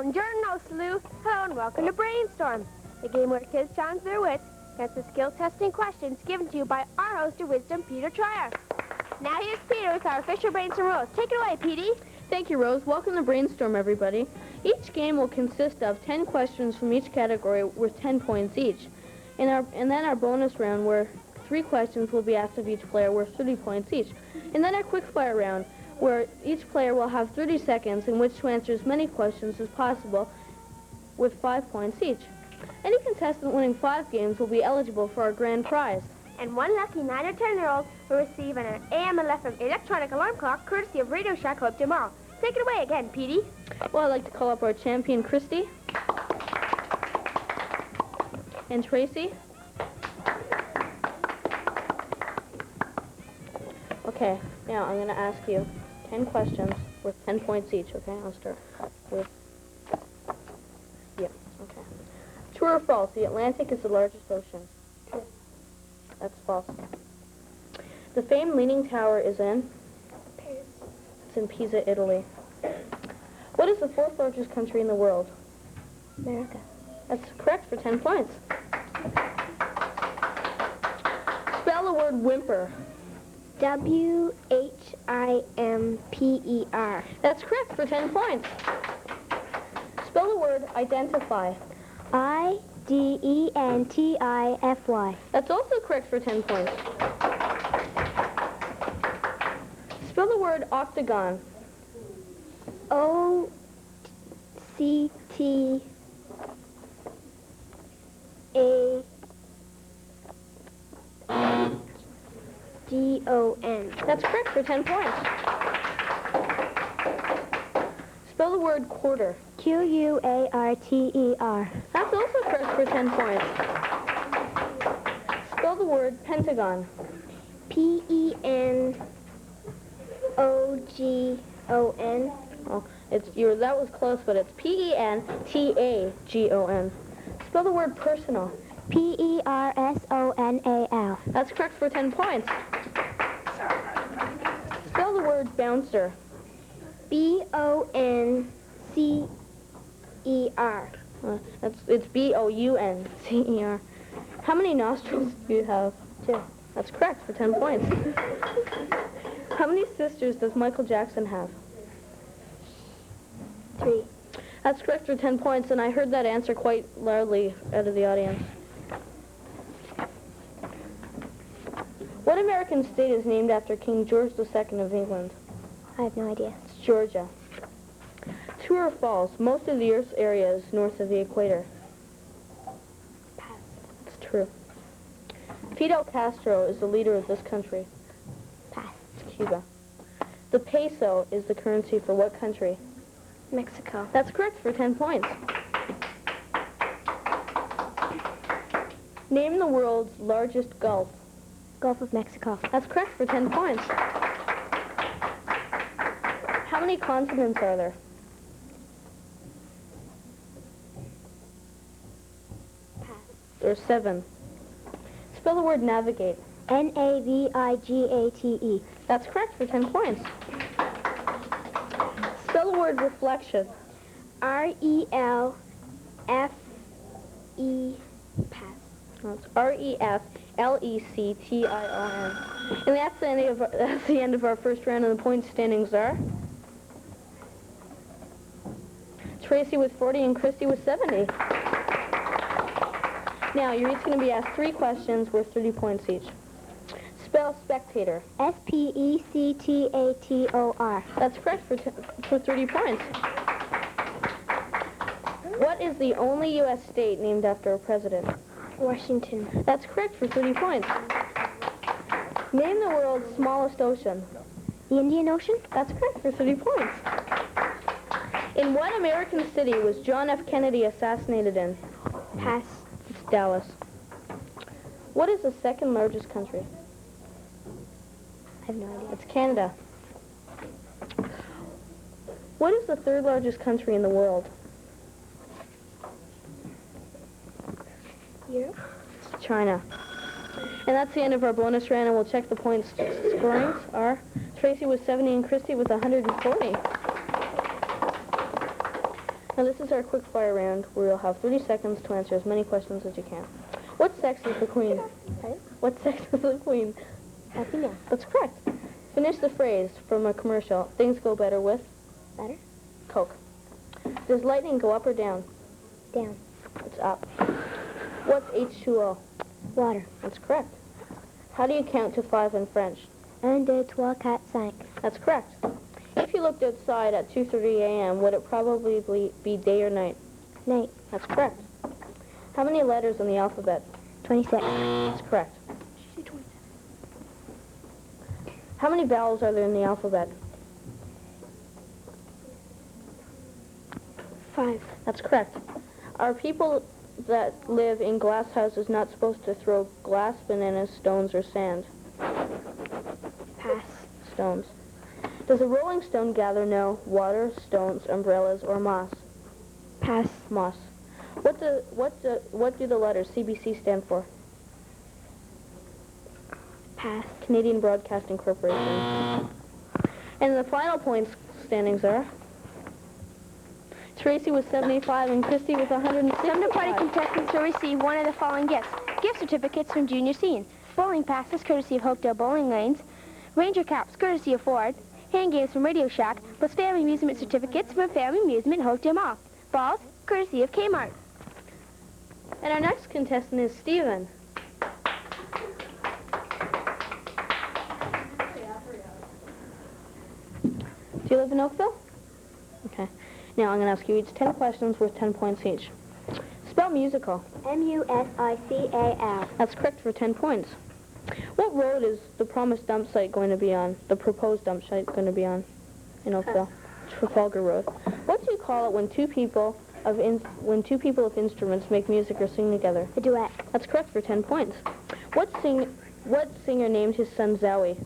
Buongiorno, Sleuth. Hello and welcome to Brainstorm, the game where kids challenge their wits against the skill-testing questions given to you by our host of wisdom, Peter Trier. Now here's Peter with our official Brainstorm rules. Take it away, Petey. Thank you, Rose. Welcome to Brainstorm, everybody. Each game will consist of 10 questions from each category worth 10 points each. And then our bonus round where 3 questions will be asked of each player worth 30 points each. And then our quick fire round where each player will have 30 seconds in which to answer as many questions as possible with 5 points each. Any contestant winning 5 games will be eligible for our grand prize. And one lucky 9 or 10-year-old will receive an AM and FM electronic alarm clock courtesy of Radio Shack Hope tomorrow. Take it away again, Petey. Well, I'd like to call up our champion, Christy. And Tracy. Okay, now I'm going to ask you 10 questions worth 10 points each, okay? I'll start with... Yeah, okay. True or false, the Atlantic is the largest ocean? True. That's false. The famed Leaning Tower is in? Paris. It's in Pisa, Italy. What is the 4th largest country in the world? America. That's correct for 10 points. Spell the word whimper. W-H-I-M-P-E-R. That's correct for 10 points. Spell the word identify. I-D-E-N-T-I-F-Y. That's also correct for 10 points. Spell the word octagon. O-C-T-A-G-O-N. That's correct for 10 points. Spell the word quarter. Q-U-A-R-T-E-R. That's also correct for 10 points. Spell the word pentagon. P-E-N-O-G-O-N. Oh, that was close, but it's P-E-N-T-A-G-O-N. Spell the word personal. P-E-R-S-O-N-A-L. That's correct for 10 points. Spell the word bouncer. B-O-N-C-E-R. It's B-O-U-N-C-E-R. How many nostrils do you have? 2. That's correct for 10 points. How many sisters does Michael Jackson have? 3. That's correct for 10 points, and I heard that answer quite loudly out of the audience. What American state is named after King George II of England? I have no idea. It's Georgia. True or false, most of the Earth's area is north of the equator? Pass. It's true. Fidel Castro is the leader of this country? Pass. It's Cuba. The peso is the currency for what country? Mexico. That's correct for 10 points. Name the world's largest gulf. Gulf of Mexico. That's correct for 10 points. How many continents are there? Pass. There's 7. Spell the word navigate. N-A-V-I-G-A-T-E. That's correct for 10 points. Spell the word reflection. R-E-L-F-E. Pass. That's R-E-F-L-E-C-T-I-O-N. And that's the end of our first round, and the point standings are Tracy with 40 and Christy with 70. Now, you're each going to be asked 3 questions worth 30 points each. Spell spectator. S-P-E-C-T-A-T-O-R. That's correct for 30 points. What is the only U.S. state named after a president? Washington. That's correct for 30 points. Name the world's smallest ocean. The Indian Ocean? That's correct for 30 points. In what American city was John F. Kennedy assassinated in? Pass. It's Dallas. What is the 2nd largest country? I have no idea. It's Canada. What is the 3rd largest country in the world? Europe? It's China. And that's the end of our bonus round, and we'll check the points scorings are Tracy with 70 and Christy with 140. Now this is our quick fire round where you'll have 30 seconds to answer as many questions as you can. What sex is the queen? Sorry? What sex is the queen? Female. That's correct. Finish the phrase from a commercial. Things go better with Better? Coke. Does lightning go up or down? Down. It's up. What's H2O? Water. That's correct. How do you count to 5 in French? 1, 2, 3, 4, 5. That's correct. If you looked outside at 2:30 a.m., would it probably be day or night? Night. That's correct. How many letters in the alphabet? 26. That's correct. How many vowels are there in the alphabet? 5. That's correct. Are people that live in glass houses not supposed to throw glass, bananas, stones, or sand? Pass. Stones. Does a rolling stone gather water, stones, umbrellas, or moss? Pass. Moss. What do the letters CBC stand for? Pass. Canadian Broadcasting Corporation. And the final points standings are Tracy with 75 and Christy with 165. Some party contestants will receive one of the following gifts. Gift certificates from Junior Scene. Bowling passes courtesy of Hopedale Bowling Lanes. Ranger caps courtesy of Ford. Hand games from Radio Shack. Plus family amusement certificates from Family Amusement Hopedale Mall. Balls courtesy of Kmart. And our next contestant is Steven. Do you live in Oakville? Okay. Now I'm going to ask you each 10 questions worth 10 points each. Spell musical. M-U-S-I-C-A-L. That's correct for 10 points. What road is the promised dump site going to be on? The proposed dump site going to be on in Oakville? Trafalgar Road. What do you call it when two people of instruments make music or sing together? A duet. That's correct for 10 points. What singer named his son Zowie?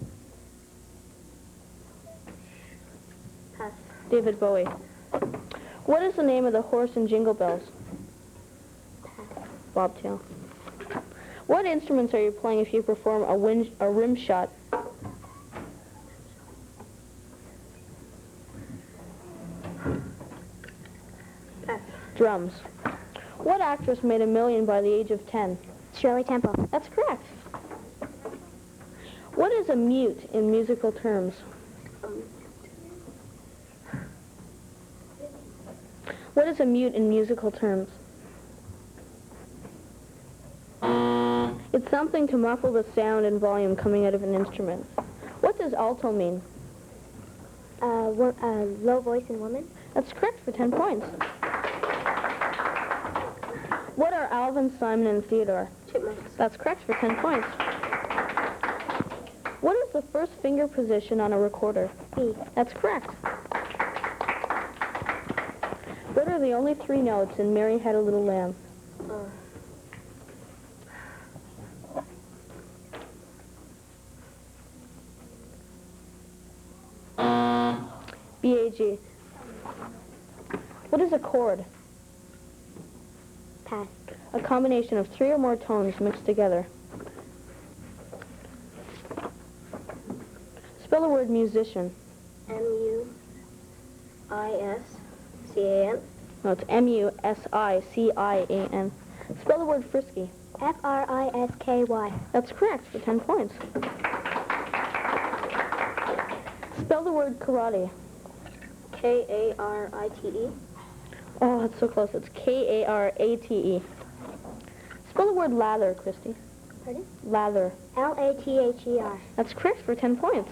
Pass. David Bowie. What is the name of the horse in Jingle Bells? Pass. Bobtail. What instruments are you playing if you perform a rim shot? Pass. Drums. What actress made $1 million by the age of 10? Shirley Temple. That's correct. What is a mute in musical terms? What is a mute in musical terms? It's something to muffle the sound and volume coming out of an instrument. What does alto mean? Low voice in woman. That's correct for 10 points. What are Alvin, Simon, and Theodore? Chipmunks. That's correct for 10 points. What is the first finger position on a recorder? B. That's correct. What are the only 3 notes in Mary Had a Little Lamb? B-A-G. What is a chord? Pass. A combination of 3 or more tones mixed together. Spell the word musician. M-U-I-S-C-A-N. No, it's M-U-S-I-C-I-A-N. Spell the word frisky. F-R-I-S-K-Y. That's correct for 10 points. Spell the word karate. K-A-R-I-T-E. Oh, that's so close. It's K-A-R-A-T-E. Spell the word lather, Christy. Pardon? Lather. L-A-T-H-E-R. That's correct for 10 points.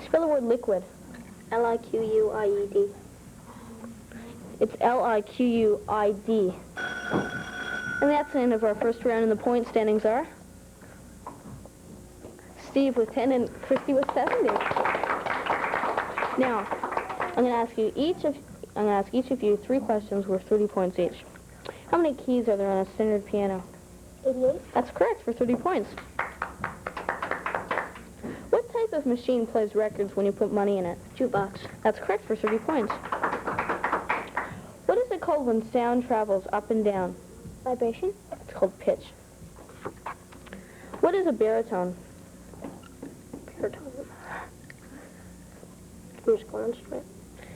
Spell the word liquid. L-I-Q-U-I-E-D. It's L-I-Q-U-I-D. And that's the end of our first round, and the point standings are Steve with 10 and Christy with 70. Now, I'm going to ask each of you 3 questions worth 30 points each. How many keys are there on a standard piano? 88. That's correct for 30 points. What type of machine plays records when you put money in it? Jukebox. That's correct for 30 points. What is it called when sound travels up and down? Vibration. It's called pitch. What is a baritone? Baritone. Musical instrument.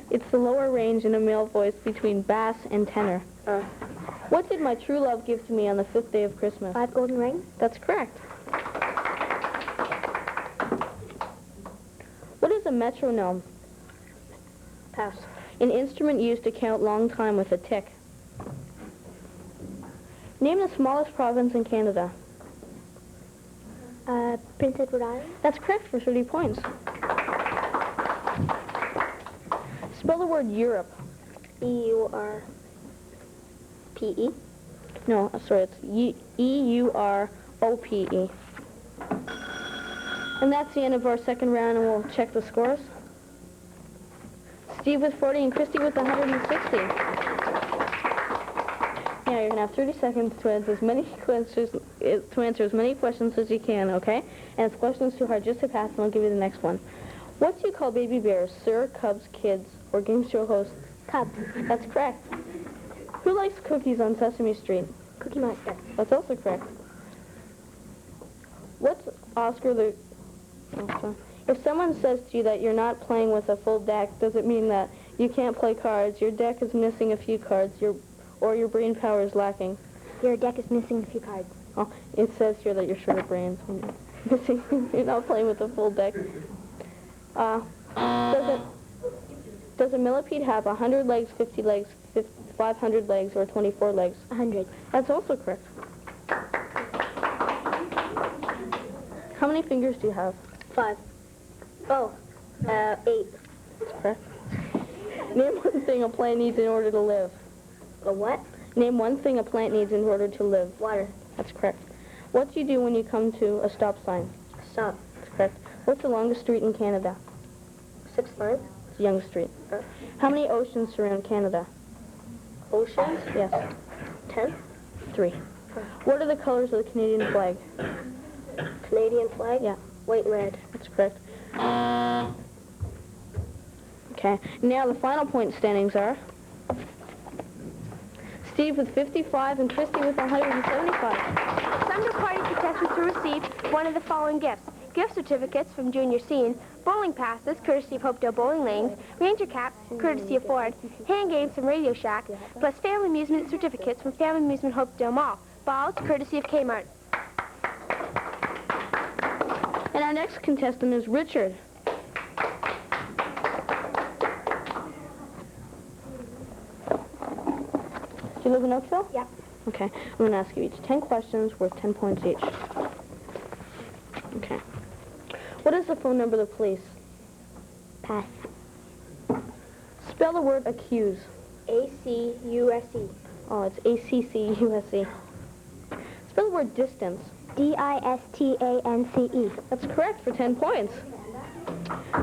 It's the lower range in a male voice between bass and tenor. What did my true love give to me on the 5th day of Christmas? 5 golden rings. That's correct. What is a metronome? Pass. An instrument used to count long time with a tick. Name the smallest province in Canada. Prince Edward Island. That's correct for 30 points. Spell the word Europe. E-U-R-P-E. No, sorry, it's E-U-R-O-P-E. And that's the end of our second round, and we'll check the scores. Steve with 40 and Christy with 160. Now you're going to have 30 seconds to answer as many questions as you can, okay? And if the question's too hard, just to pass, and I'll give you the next one. What do you call baby bears? Sir, cubs, kids, or game show hosts? Cubs. That's correct. Who likes cookies on Sesame Street? Cookie Monster. That's also correct. What's Oscar the... Oh, sorry. If someone says to you that you're not playing with a full deck, does it mean that you can't play cards, your deck is missing a few cards, or your brain power is lacking? Your deck is missing a few cards. Oh, it says here that you're short of brains. Missing, you're not playing with a full deck. Does a millipede have 100 legs, 50 legs, 500 legs, or 24 legs? 100. That's also correct. How many fingers do you have? 5. 8. That's correct. Name one thing a plant needs in order to live. A what? Name one thing a plant needs in order to live. Water. That's correct. What do you do when you come to a stop sign? Stop. That's correct. What's the longest street in Canada? 6th line. It's Yonge Street. How many oceans surround Canada? Oceans. Yes. 10. 3. What are the colors of the Canadian flag? Canadian flag. Yeah. White and red. That's correct. Okay. Now the final point standings are Steve with 55 and Christy with 175. Some party contestants will receive one of the following gifts. Gift certificates from Junior Scene, bowling passes, courtesy of Hopedale Bowling Lanes, ranger caps, courtesy of Ford, hand games from Radio Shack, plus family amusement certificates from Family Amusement Hopedale Mall, balls, courtesy of Kmart. And our next contestant is Richard. Do you live in Oakville? Yeah. Okay. I'm going to ask you each 10 questions worth 10 points each. Okay. What is the phone number of the police? Pass. Spell the word accuse. A-C-U-S-E. Oh, it's A-C-C-U-S-E. Spell the word distance. D-I-S-T-A-N-C-E. That's correct for 10 points.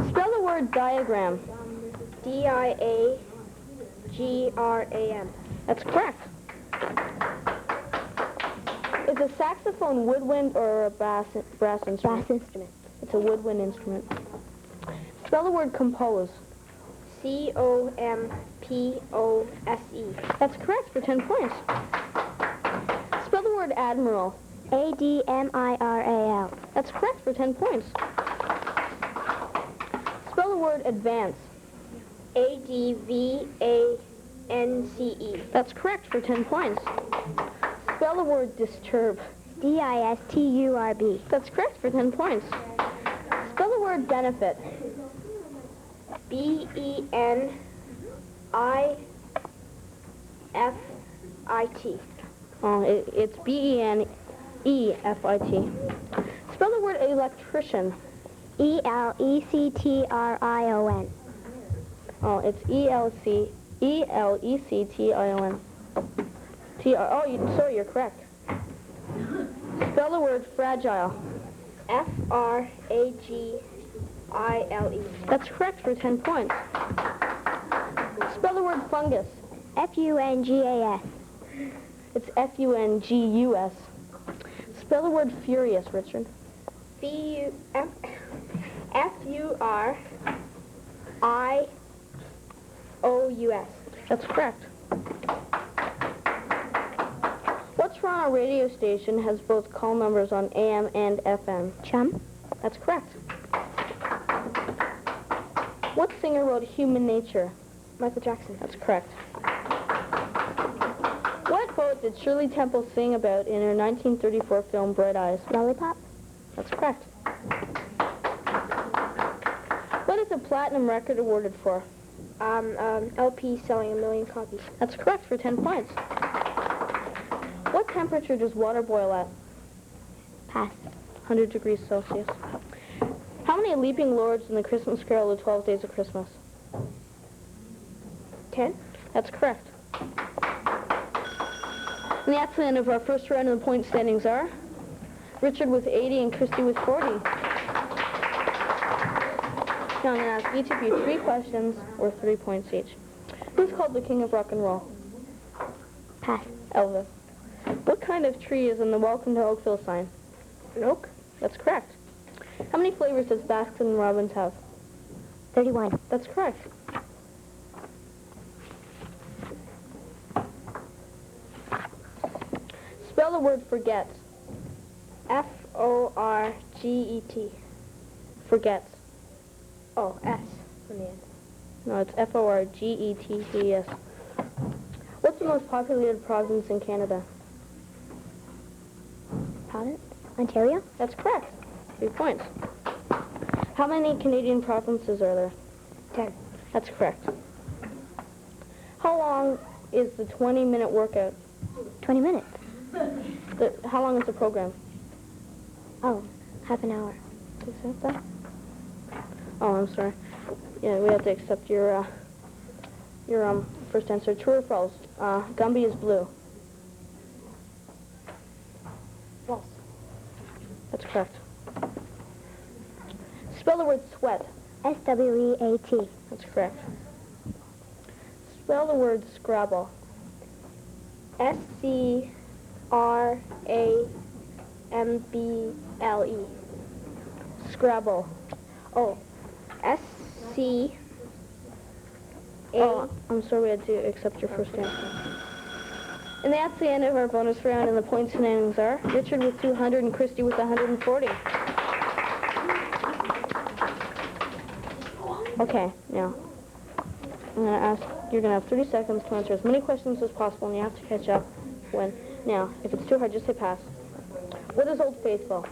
Spell the word diagram. D-I-A-G-R-A-M. That's correct. Is a saxophone woodwind or a brass instrument? Brass instrument. It's a woodwind instrument. Spell the word compose. C-O-M-P-O-S-E. That's correct for 10 points. Spell the word admiral. A-D-M-I-R-A-L. That's correct for 10 points. Spell the word advance. A-D-V-A-N-C-E. That's correct for 10 points. Spell the word disturb. D-I-S-T-U-R-B. That's correct for 10 points. Spell the word benefit. B-E-N-I-F-I-T. Oh, it's B-E-N-E-F-I-T. Spell the word electrician. E-L-E-C-T-R-I-O-N. Oh, it's E-L-E-C-T-I-O-N. Sorry, you're correct. Spell the word fragile. F-R-A-G-I-L-E. That's correct for 10 points. Spell the word fungus. F-U-N-G-A-S. It's F-U-N-G-U-S. Spell the word furious, Richard. F-U-R-I-O-U-S. That's correct. What Toronto radio station has both call numbers on AM and FM? Chum. That's correct. What singer wrote Human Nature? Michael Jackson. That's correct. What boat did Shirley Temple sing about in her 1934 film Bright Eyes? Lollipop. That's correct. What is a platinum record awarded for? LP selling 1 million copies. That's correct for 10 points. What temperature does water boil at? Pass. 100 degrees Celsius. How many leaping lords in the Christmas Carol of 12 Days of Christmas? 10. That's correct. And that's the end of our first round, and the point standings are Richard with 80 and Christy with 40. Now I'm going to ask each of you 3 questions worth 3 points each. Who's called the king of rock and roll? Pass. Elvis. What kind of tree is in the Welcome to Oakville sign? An oak. That's correct. How many flavors does Baskin Robbins have? 31. That's correct. Spell the word forget. F-O-R-G-E-T. Forget. Oh, S on the end. No, it's F-O-R-G-E-T-T-E-S. What's the most populated province in Canada? Pardon? Ontario? That's correct. 3 points. How many Canadian provinces are there? 10. That's correct. How long is the 20-minute workout? 20 minutes. How long is the program? Oh, half an hour. Accept that? Oh, I'm sorry. Yeah, we have to accept your first answer. True or false? Gumby is blue. False. That's correct. Spell the word sweat. S-W-E-A-T. That's correct. Spell the word Scrabble. S-C-R-A-M-B-L-E. Scrabble. Oh, S-C-A. Oh, I'm sorry, we had to accept your first answer. And that's the end of our bonus round, and the point standings are Richard with 200 and Christy with 140. Okay, now, I'm going to ask, you're going to have 30 seconds to answer as many questions as possible, and you have to catch up when. Now, if it's too hard, just say pass. What is Old Faithful?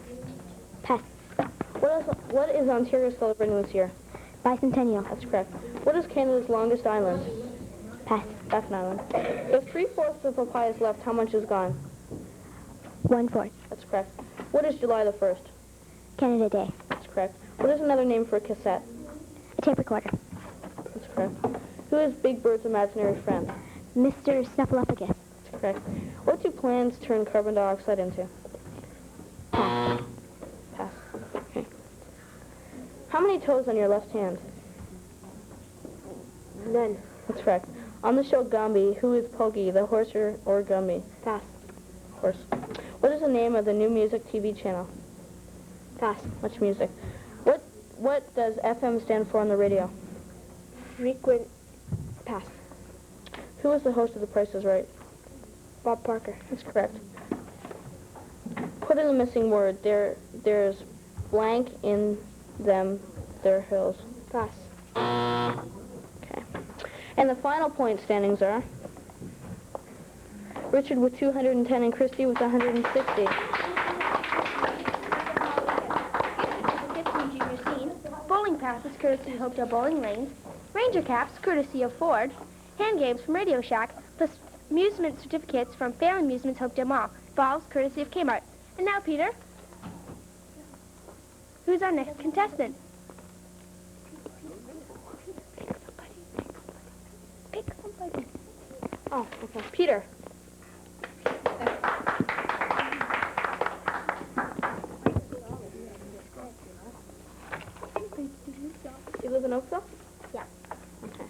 Pass. What is Ontario celebrating this year? Bicentennial. That's correct. What is Canada's longest island? Pass. Baffin Island. If 3/4 of a pie is left, how much is gone? 1/4. That's correct. What is July the 1st? Canada Day. That's correct. What is another name for a cassette? A tape recorder. That's correct. Who is Big Bird's imaginary friend? Mr. Snuffleupagus. That's correct. What do plants turn carbon dioxide into? Pass. Pass. Okay. How many toes on your left hand? None. That's correct. On the show Gumby, who is Poggy, the horse or Gumby? Pass. Horse. What is the name of the new music TV channel? Pass. Much music. What does FM stand for on the radio? Frequent. Pass. Who is the host of The Price is Right? Bob Parker. That's correct. Put in the missing word. There's blank in them, their hills. Pass. Okay. And the final point standings are Richard with 210 and Christy with 160. Bowling passes courtesy of Hopedale Bowling Lanes. Ranger caps courtesy of Ford. Hand games from Radio Shack. Plus amusement certificates from Family Amusements Hopedale Mall. Balls courtesy of Kmart. And now, Peter, who's our next contestant? Pick somebody. Oh, okay. Peter. You live in Oakville? Yeah. Okay.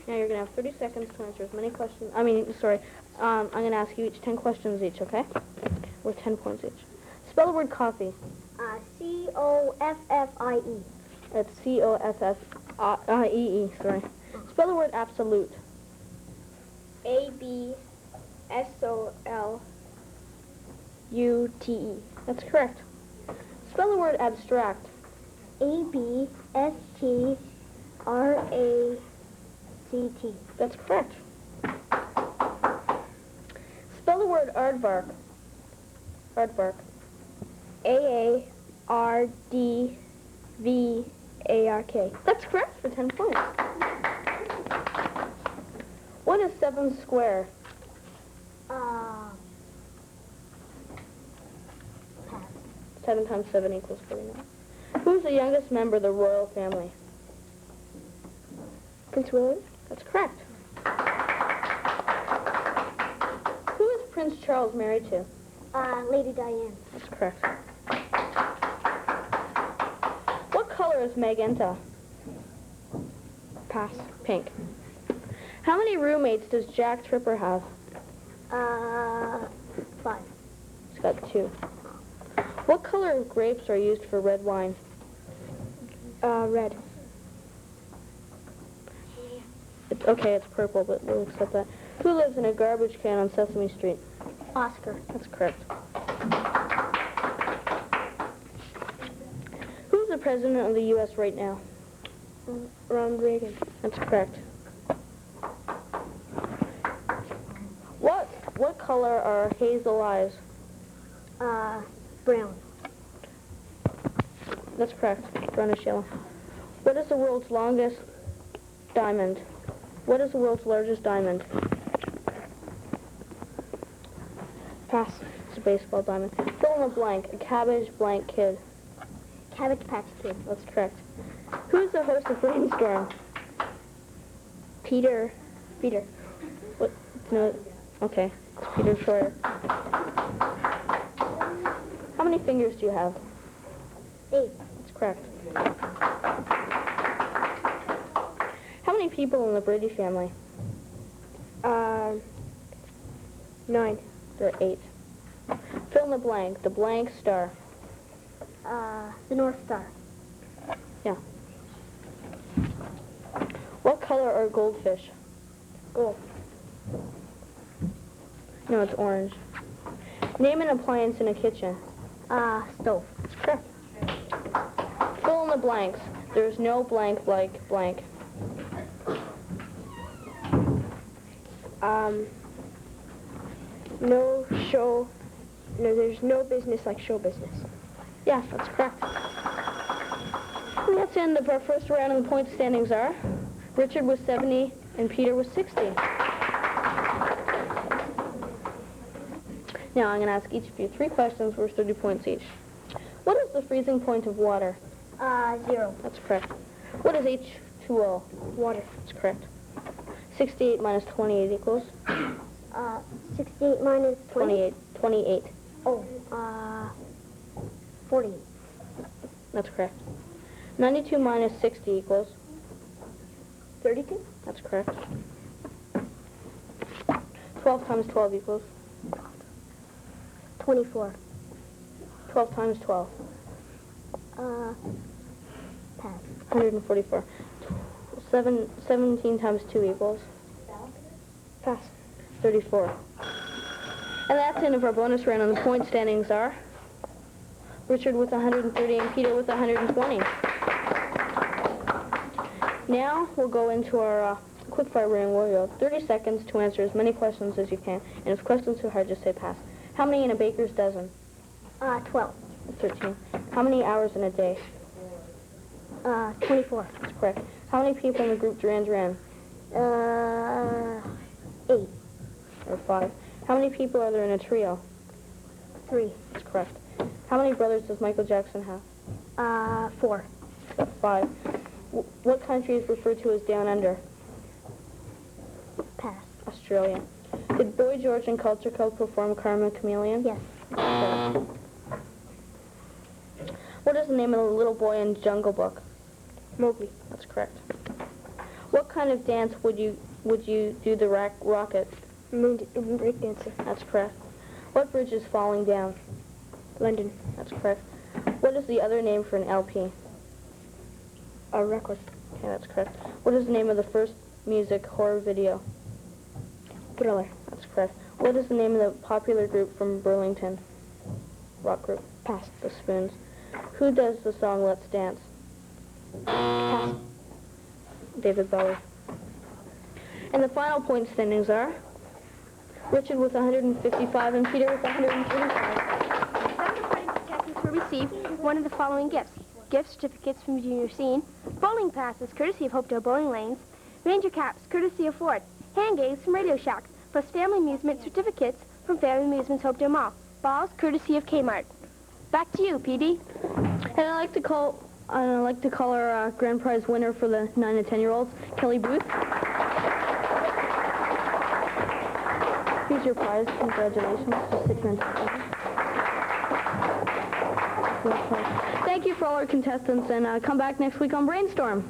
Now you're going to have 30 seconds to answer as many questions. I'm going to ask you each 10 questions each, okay? With 10 points each. Spell the word coffee. C-O-F-F-I-E. It's C-O-F-F-I-E-E, sorry. Spell the word absolute. A-B-S-O-L-U-T-E. That's correct. Spell the word abstract. A-B-S-T-R-A-C-T. That's correct. Spell the word aardvark. Aardvark. A-A-R-D-V-A-R-K. That's correct for 10 points. What is 7 square? Pass. 7 times 7 equals 49. Who's the youngest member of the royal family? Prince William? That's correct. Who is Prince Charles married to? Lady Diane. That's correct. What color is magenta? Pass. Pink. How many roommates does Jack Tripper have? 5. He's got 2. What color of grapes are used for red wine? Red. It's purple, but we'll accept that. Who lives in a garbage can on Sesame Street? Oscar. That's correct. Who's the president of the U.S. right now? Ronald Reagan. That's correct. What color are hazel eyes? Brown. That's correct. Brownish yellow. What is the world's longest diamond? What is the world's largest diamond? Pass. It's a baseball diamond. Fill in the blank. A cabbage blank kid. Cabbage Patch Kid. That's correct. Who's the host of Brainstorm? Peter. What? No. Okay. It's Peter Troyer. How many fingers do you have? 8. That's correct. How many people in the Brady family? 9. There are 8. Fill in the blank. The blank star. The North Star. Yeah. What color are goldfish? Gold. No, it's orange. Name an appliance in a kitchen. Stove. That's correct. Fill in the blanks. There's no blank like blank. There's no business like show business. Yeah, that's correct. And that's the end of our first round, and the point standings are Richard was 70 and Peter was 60. Now I'm going to ask each of you 3 questions worth 30 points each. What is the freezing point of water? 0. That's correct. What is H2O? Water. That's correct. 68 minus 28 equals? 68 minus 20? 28. Oh, 40. That's correct. 92 minus 60 equals? 32? That's correct. 12 times 12 equals? 24. 12 times 12. Pass. 144. 17 times 2 equals? Pass. 34. And that's the end of our bonus round, and the point standings are Richard with 130 and Peter with 120. Now we'll go into our quickfire round where you have 30 seconds to answer as many questions as you can, and if questions are hard, just say pass. How many in a baker's dozen? 12. 13. How many hours in a day? 24. That's correct. How many people in the group Duran Duran? 8. Or 5. How many people are there in a trio? 3. That's correct. How many brothers does Michael Jackson have? 4. That's 5. What country is referred to as Down Under? Pass. Australia. Did Boy George and Culture Club perform Karma Chameleon? Yes. Correct. What is the name of the little boy in Jungle Book? Mowgli. That's correct. What kind of dance would you do the rocket? Break dancer. That's correct. What bridge is falling down? London. That's correct. What is the other name for an LP? A record. Okay, that's correct. What is the name of the first music horror video? Thriller. That's correct. What is the name of the popular group from Burlington? rock group. Pass the spoons. Who does the song Let's Dance? Pass. David Bowie. And the final point standings are Richard with 155 and Peter with 135. 7 contestants will receive one of the following gifts. Gift certificates from Junior Scene, bowling passes courtesy of Hopedale Bowling Lanes, Ranger caps courtesy of Ford, hand games from Radio Shack, plus family amusement certificates from Family Amusements Hopedale Mall, balls courtesy of Kmart. Back to you, PD. And I'd like to call our grand prize winner for the 9 to 10-year-olds, Kelly Booth. Here's your prize. Congratulations. Just sit here and talk. Thank you for all our contestants, and come back next week on Brainstorm.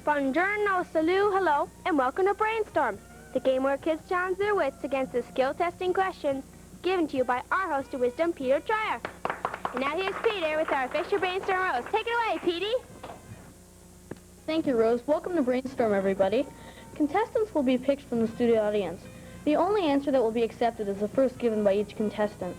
Buongiorno, salut, hello, and welcome to Brainstorm, the game where kids challenge their wits against the skill-testing questions given to you by our host of wisdom, Peter Trier. And now here's Peter with our official Brainstorm Rose. Take it away, Petey. Thank you, Rose. Welcome to Brainstorm, everybody. Contestants will be picked from the studio audience. The only answer that will be accepted is the first given by each contestant.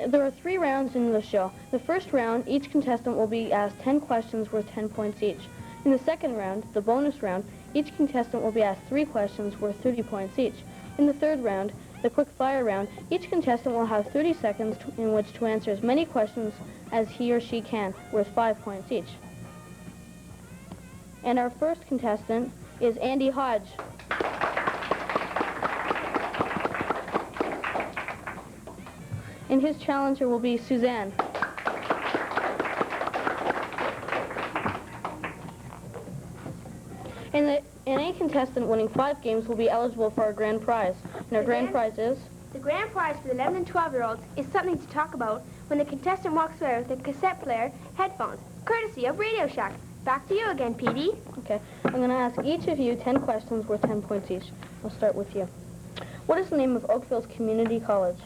There are 3 rounds in the show. The first round, each contestant will be asked 10 questions worth 10 points each. In the second round, the bonus round, each contestant will be asked 3 questions worth 30 points each. In the third round, the quick fire round, each contestant will have 30 seconds in which to answer as many questions as he or she can, worth 5 points each. And our first contestant is Andy Hodge. And his challenger will be Suzanne. And any contestant winning 5 games will be eligible for our grand prize. And our grand prize is? The grand prize for the 11 and 12-year-olds is something to talk about when the contestant walks away with a cassette player, headphones, courtesy of Radio Shack. Back to you again, Petey. Okay. I'm going to ask each of you 10 questions worth 10 points each. I'll start with you. What is the name of Oakville's community college?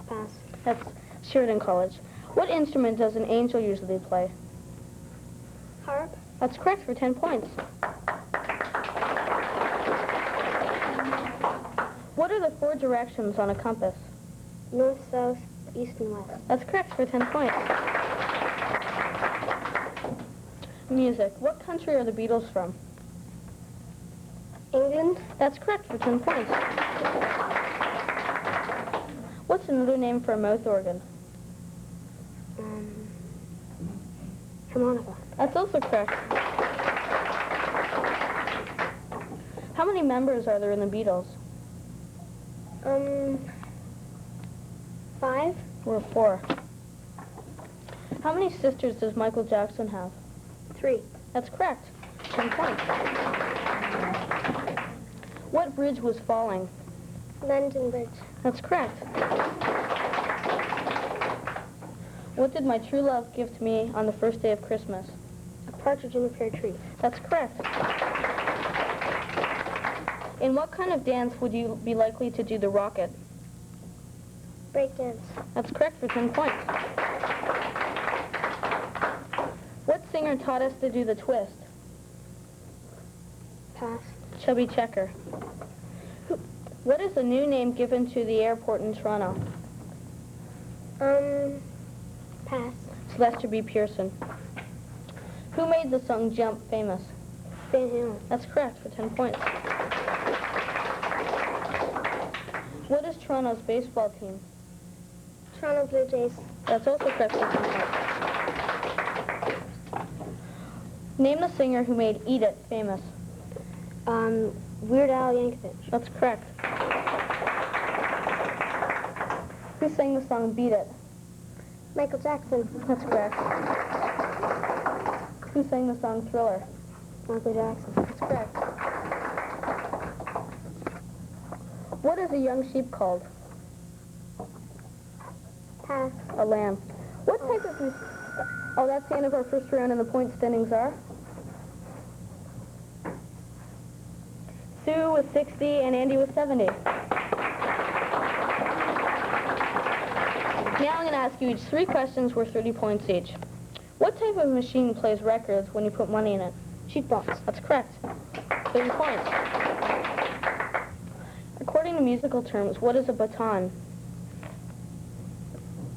Pass. That's Sheridan College. What instrument does an angel usually play? Harp. That's correct for 10 points. What are the 4 directions on a compass? North, south, east, and west. That's correct for 10 points. Music. What country are the Beatles from? England. That's correct for 10 points. What's another name for a mouth organ? Harmonica. That's also correct. How many members are there in the Beatles? 5. Or 4. How many sisters does Michael Jackson have? 3. That's correct. 10 points. What bridge was falling? London Bridge. That's correct. What did my true love give to me on the first day of Christmas? A partridge in a pear tree. That's correct. In what kind of dance would you be likely to do the rocket? Breakdance. That's correct for 10 points. What singer taught us to do the twist? Pass. Chubby Checker. What is the new name given to the airport in Toronto? Pass. Lester B. Pearson. Who made the song Jump famous? Van Halen. That's correct for 10 points. What is Toronto's baseball team? Toronto Blue Jays. That's also correct for 10 points. Name the singer who made Eat It famous. Weird Al Yankovic. That's correct. Who sang the song Beat It? Michael Jackson. That's correct. Who sang the song Thriller? Michael Jackson. That's correct. What is a young sheep called? Pass. A lamb. What type of... Oh, that's the end of our first round, and the point standings are... Sue with 60 and Andy with 70. Now I'm going to ask you each 3 questions worth 30 points each. What type of machine plays records when you put money in it? Jukebox. That's correct. 30 points. According to musical terms, what is a baton?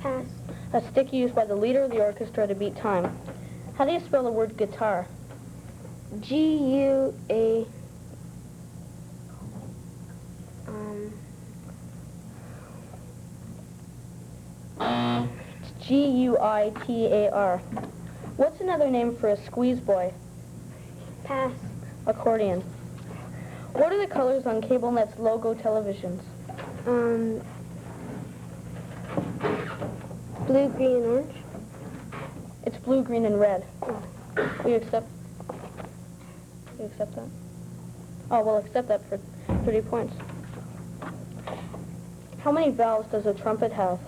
Pass. A stick used by the leader of the orchestra to beat time. How do you spell the word guitar? G-U-A... It's G-U-I-T-A-R. What's another name for a squeeze boy? Pass. Accordion. What are the colors on Cablenet's logo televisions? Blue, green, and orange. It's blue, green, and red. Oh. Will you accept? You accept that? Oh, we'll accept that for 30 points. How many valves does a trumpet have?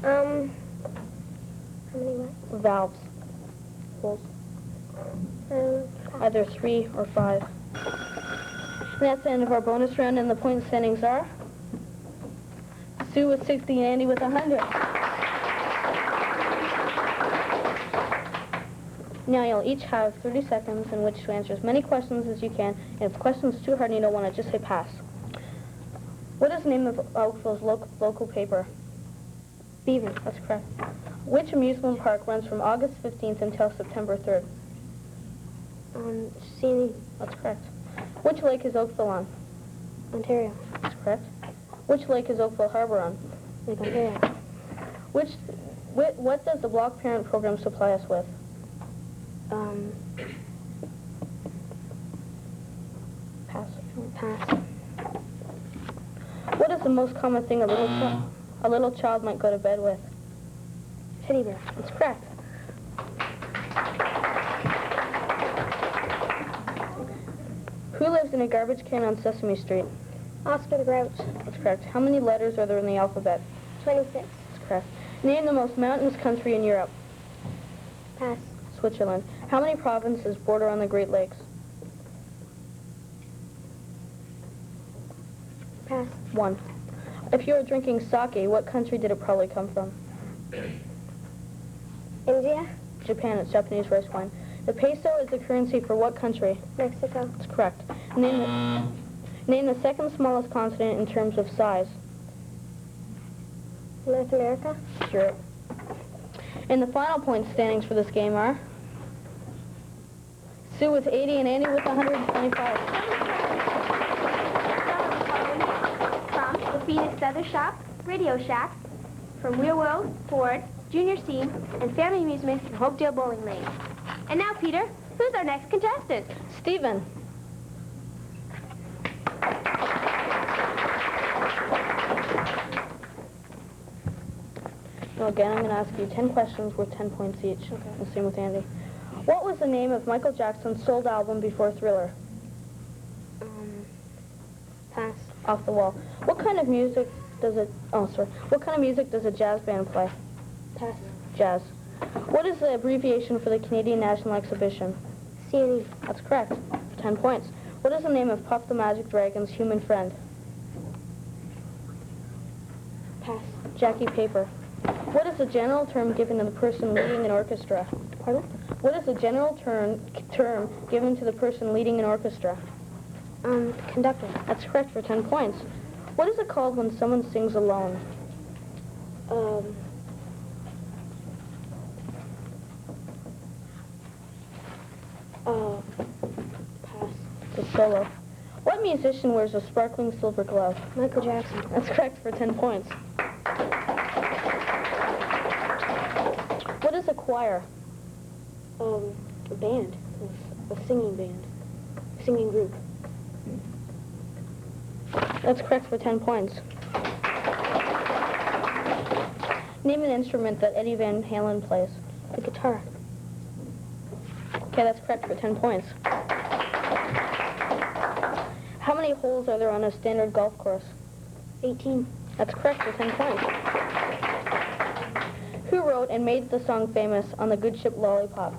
How many what? Valves. Holes. Pass. Either 3 or 5. And that's the end of our bonus round, and the point standings are... Sue with 60 and Andy with 100. Now you'll each have 30 seconds in which to answer as many questions as you can, and if the question's too hard and you don't want to, just say pass. What is the name of Oakville's local paper? Beaver. That's correct. Which amusement park runs from August 15th until September 3rd? Sandy, That's correct. Which lake is Oakville on? Ontario. That's correct. Which lake is Oakville Harbor on? Lake Ontario. What does the block parent program supply us with? Pass. Pass. What is the most common thing a little child might go to bed with? Teddy bear. That's correct. Who lives in a garbage can on Sesame Street? Oscar the Grouch. That's correct. How many letters are there in the alphabet? 26. That's correct. Name the most mountainous country in Europe. Pass. Switzerland. How many provinces border on the Great Lakes? Pass. 1. If you were drinking sake, what country did it probably come from? India. Japan. It's Japanese rice wine. The peso is the currency for what country? Mexico. That's correct. Name the second smallest continent in terms of size. North America. Europe. And the final point standings for this game are Sue with 80 and Andy with 125. From the Phoenix Feather Shop, Radio Shack, from Real World, Ford, Junior Steam, and Family Amusement in Hopedale Bowling Lane. And now, Peter, who's our next contestant? Stephen. Now again, I'm going to ask you 10 questions worth 10 points each. Okay. The same with Andy. What was the name of Michael Jackson's sold album before Thriller? Pass. Off the Wall. What kind of music does What kind of music does a jazz band play? Pass. Jazz. What is the abbreviation for the Canadian National Exhibition? CNE. That's correct. 10 points. What is the name of Puff the Magic Dragon's human friend? Pass. Jackie Paper. What is the general term given to the person leading an orchestra? Pardon? What is the general term given to the person leading an orchestra? Conductor. That's correct for 10 points. What is it called when someone sings alone? Pass. The solo. What musician wears a sparkling silver glove? Michael Jackson. That's correct for 10 points. What is a choir? A band. A singing band. Singing group. That's correct for 10 points. Name an instrument that Eddie Van Halen plays. The guitar. Okay, that's correct for 10 points. How many holes are there on a standard golf course? 18. That's correct for 10 points. Who wrote and made the song famous on the Good Ship Lollipop?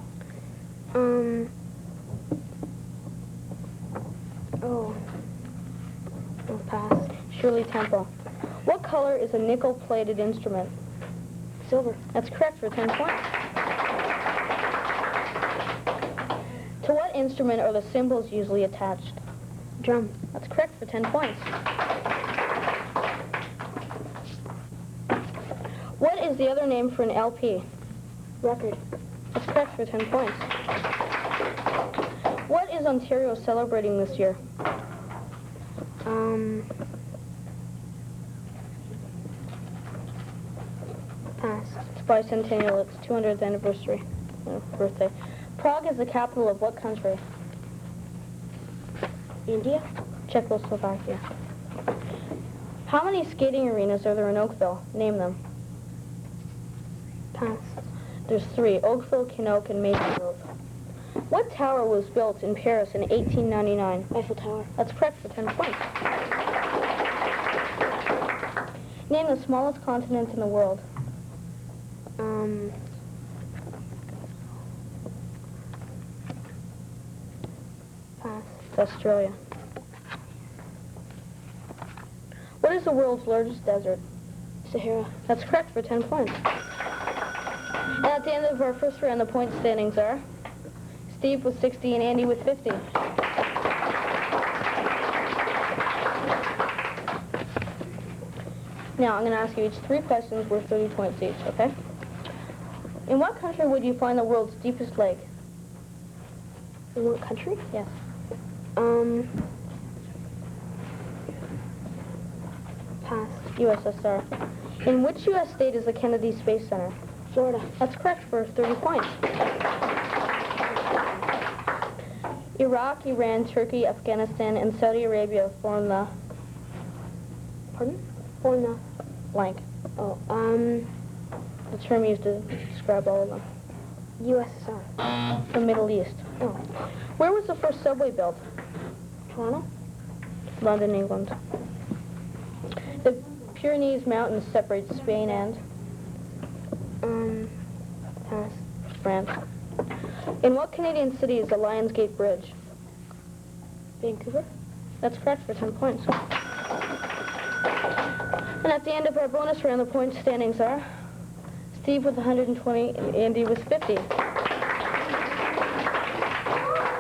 I'll pass. Shirley Temple. What color is a nickel-plated instrument? Silver. That's correct for 10 points. To what instrument are the cymbals usually attached? Drum. That's correct for 10 points. What is the other name for an LP? Record. That's correct for 10 points. What is Ontario celebrating this year? Pass. It's bicentennial. It's 200th anniversary. Birthday. Prague is the capital of what country? India. Czechoslovakia. How many skating arenas are there in Oakville? Name them. Pass. There's 3, Oakville, Canoke, and Maple Grove. What tower was built in Paris in 1899? Eiffel Tower. That's correct for 10 points. Name the smallest continent in the world. Pass. It's Australia. What is the world's largest desert? Sahara. That's correct for 10 points. And at the end of our first round, the point standings are Steve with 60 and Andy with 50. Now, I'm going to ask you each 3 questions worth 30 points each, okay? In what country would you find the world's deepest lake? In what country? Yes. Pass. USSR. In which U.S. state is the Kennedy Space Center? Florida. That's correct for 30 points. Iraq, Iran, Turkey, Afghanistan, and Saudi Arabia form the... Pardon? Form the... blank. Oh, The term used to describe all of them. USSR. The Middle East. Oh. Where was the first subway built? Toronto? London, England. The Pyrenees Mountains separate Spain and... Pass. France. In what Canadian city is the Lionsgate Bridge? Vancouver? That's correct for 10 points. And at the end of our bonus round, the point standings are Steve with 120 and Andy with 50.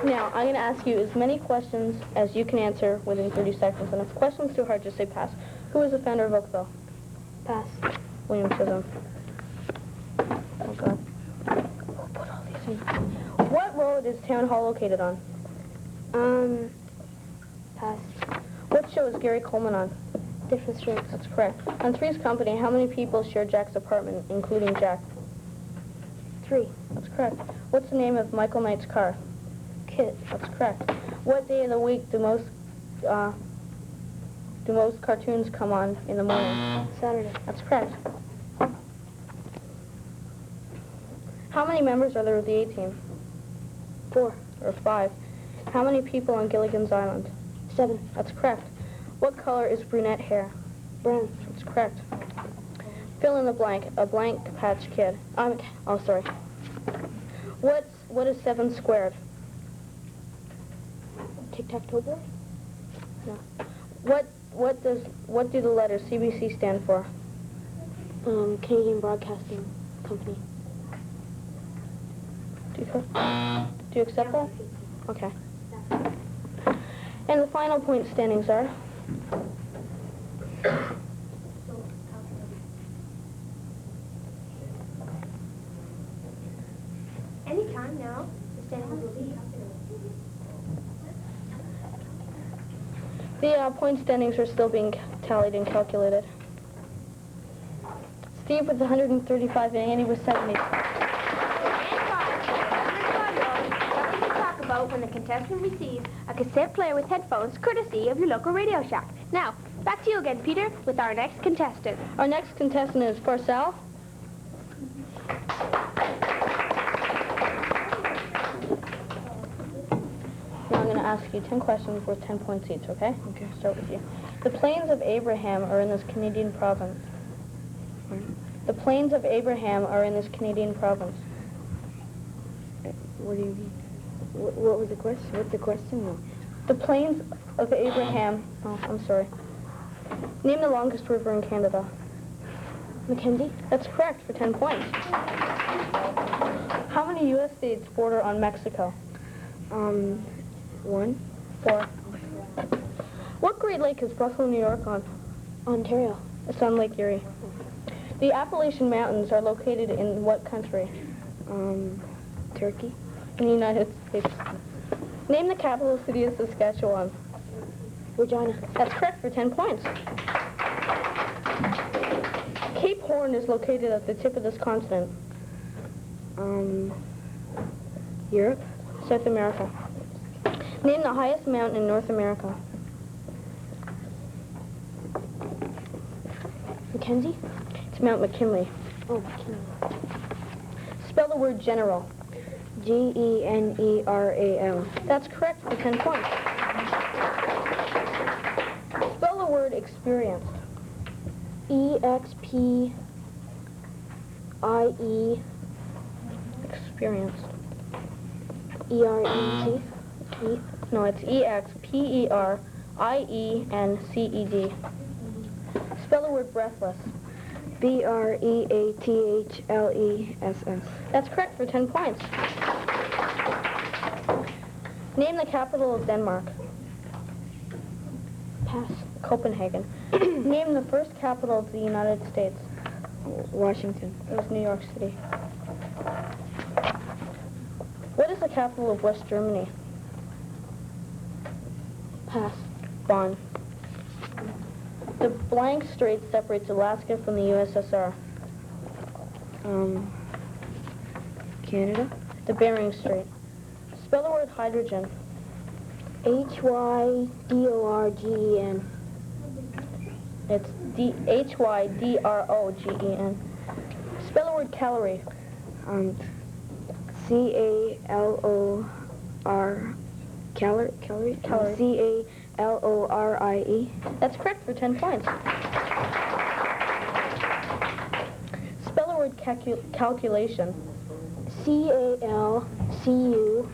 Now, I'm going to ask you as many questions as you can answer within 30 seconds. And if the question's too hard, just say pass. Who was the founder of Oakville? Pass. William Chisholm. Oh, God. Who put all these in? What road is Town Hall located on? Pass. What show is Gary Coleman on? Different strokes. That's correct. On Three's Company, how many people share Jack's apartment, including Jack? 3. That's correct. What's the name of Michael Knight's car? Kit. That's correct. What day of the week do most cartoons come on in the morning? Saturday. That's correct. How many members are there of the A-Team? 4. Or 5. How many people on Gilligan's Island? 7. That's correct. What color is brunette hair? Brown. That's correct. Fill in the blank. A blank patch kid. Oh, sorry. What is 7 squared? Tic-tac-toe board? No. What do the letters CBC stand for? Canadian Broadcasting Company. Do you accept that? Okay. And the final point standings are... Anytime now, the standings will be... The point standings are still being tallied and calculated. Steve with 135 and Andy with 70. When the contestant receives a cassette player with headphones, courtesy of your local Radio Shack. Now, back to you again, Peter, with our next contestant. Our next contestant is Parcell. Now I'm going to ask you 10 questions worth 10 points each, okay? Okay. Start with you. The Plains of Abraham are in this Canadian province. The Plains of Abraham are in this Canadian province. What do you mean? What was the question? What's the question now? The Plains of Abraham... Oh, I'm sorry. Name the longest river in Canada. Mackenzie? That's correct for 10 points. How many U.S. states border on Mexico? 1. 4. What Great Lake is Buffalo, New York on? Ontario. It's on Lake Erie. The Appalachian Mountains are located in what country? Turkey. In the United States. Name the capital city of Saskatchewan. Regina. That's correct for 10 points. Cape Horn is located at the tip of this continent. Europe. South America. Name the highest mountain in North America. Mackenzie? It's Mount McKinley. Oh, McKinley. Spell the word general. General. That's correct for 10 points. Spell the word experienced. EXPIE. Experienced. ERENT. No, it's EXPERIENCED. Spell the word breathless. BREATHLESS. That's correct for 10 points. Name the capital of Denmark. Pass. Copenhagen. Name the first capital of the United States. Washington. It was New York City. What is the capital of West Germany? Pass. Bonn. The blank strait separates Alaska from the USSR. Canada. The Bering Strait. Spell the word hydrogen. HYDORGEN. It's HYDROGEN. Spell the word calorie. CALOR. Calorie. Calorie. CALORIE. That's correct for 10 points. Spell the word calculation. CALCULATION.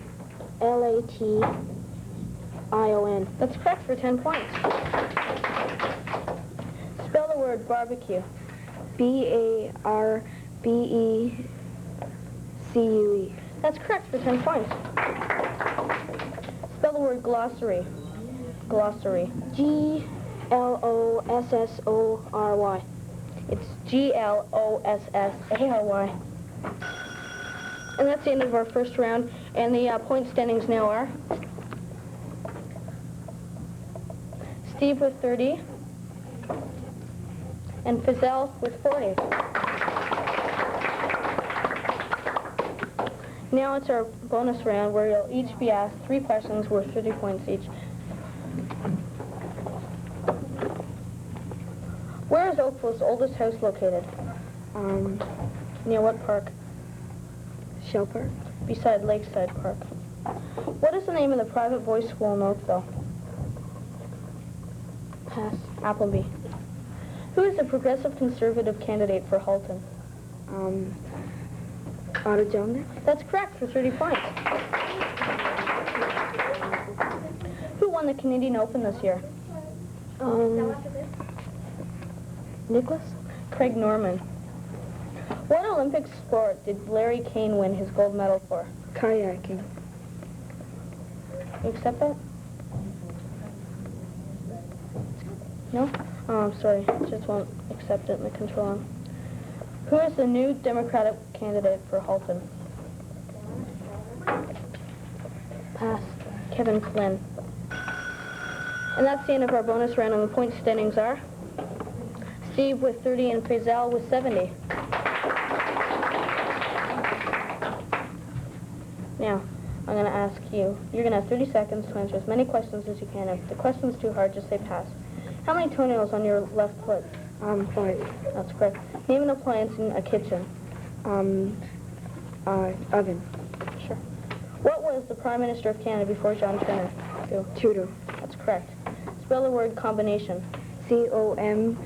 That's correct for 10 points. Spell the word barbecue. BARBECUE. That's correct for 10 points. Spell the word glossary. Glossary. GLOSSORY. It's GLOSSARY. And that's the end of our first round. And the point standings now are Steve with 30 and Fazell with 40. Now it's our bonus round where you'll each be asked 3 questions worth 50 points each. Where is Oakville's oldest house located? Near what park? Shell Park. Beside Lakeside Park. What is the name of the private boys' school in Oakville? Pass. Appleby. Who is the progressive conservative candidate for Halton? Otto Jones. That's correct for 30 points. Who won the Canadian Open this year? Nicholas? Craig Norman. What Olympic sport did Larry Kane win his gold medal for? Kayaking. You accept that? No? Oh, I'm sorry. Just won't accept it in the control room. Who is the new Democratic candidate for Halton? Pass. Kevin Flynn. And that's the end of our bonus round, and the point standings are Steve with 30 and Faisal with 70. Now, I'm going to ask you, you're going to have 30 seconds to answer as many questions as you can. If the question's too hard, just say pass. How many toenails on your left foot? 5. That's correct. Name an appliance in a kitchen. Oven. Sure. What was the Prime Minister of Canada before John Turner? Go. Trudeau. That's correct. Spell the word combination. Combination.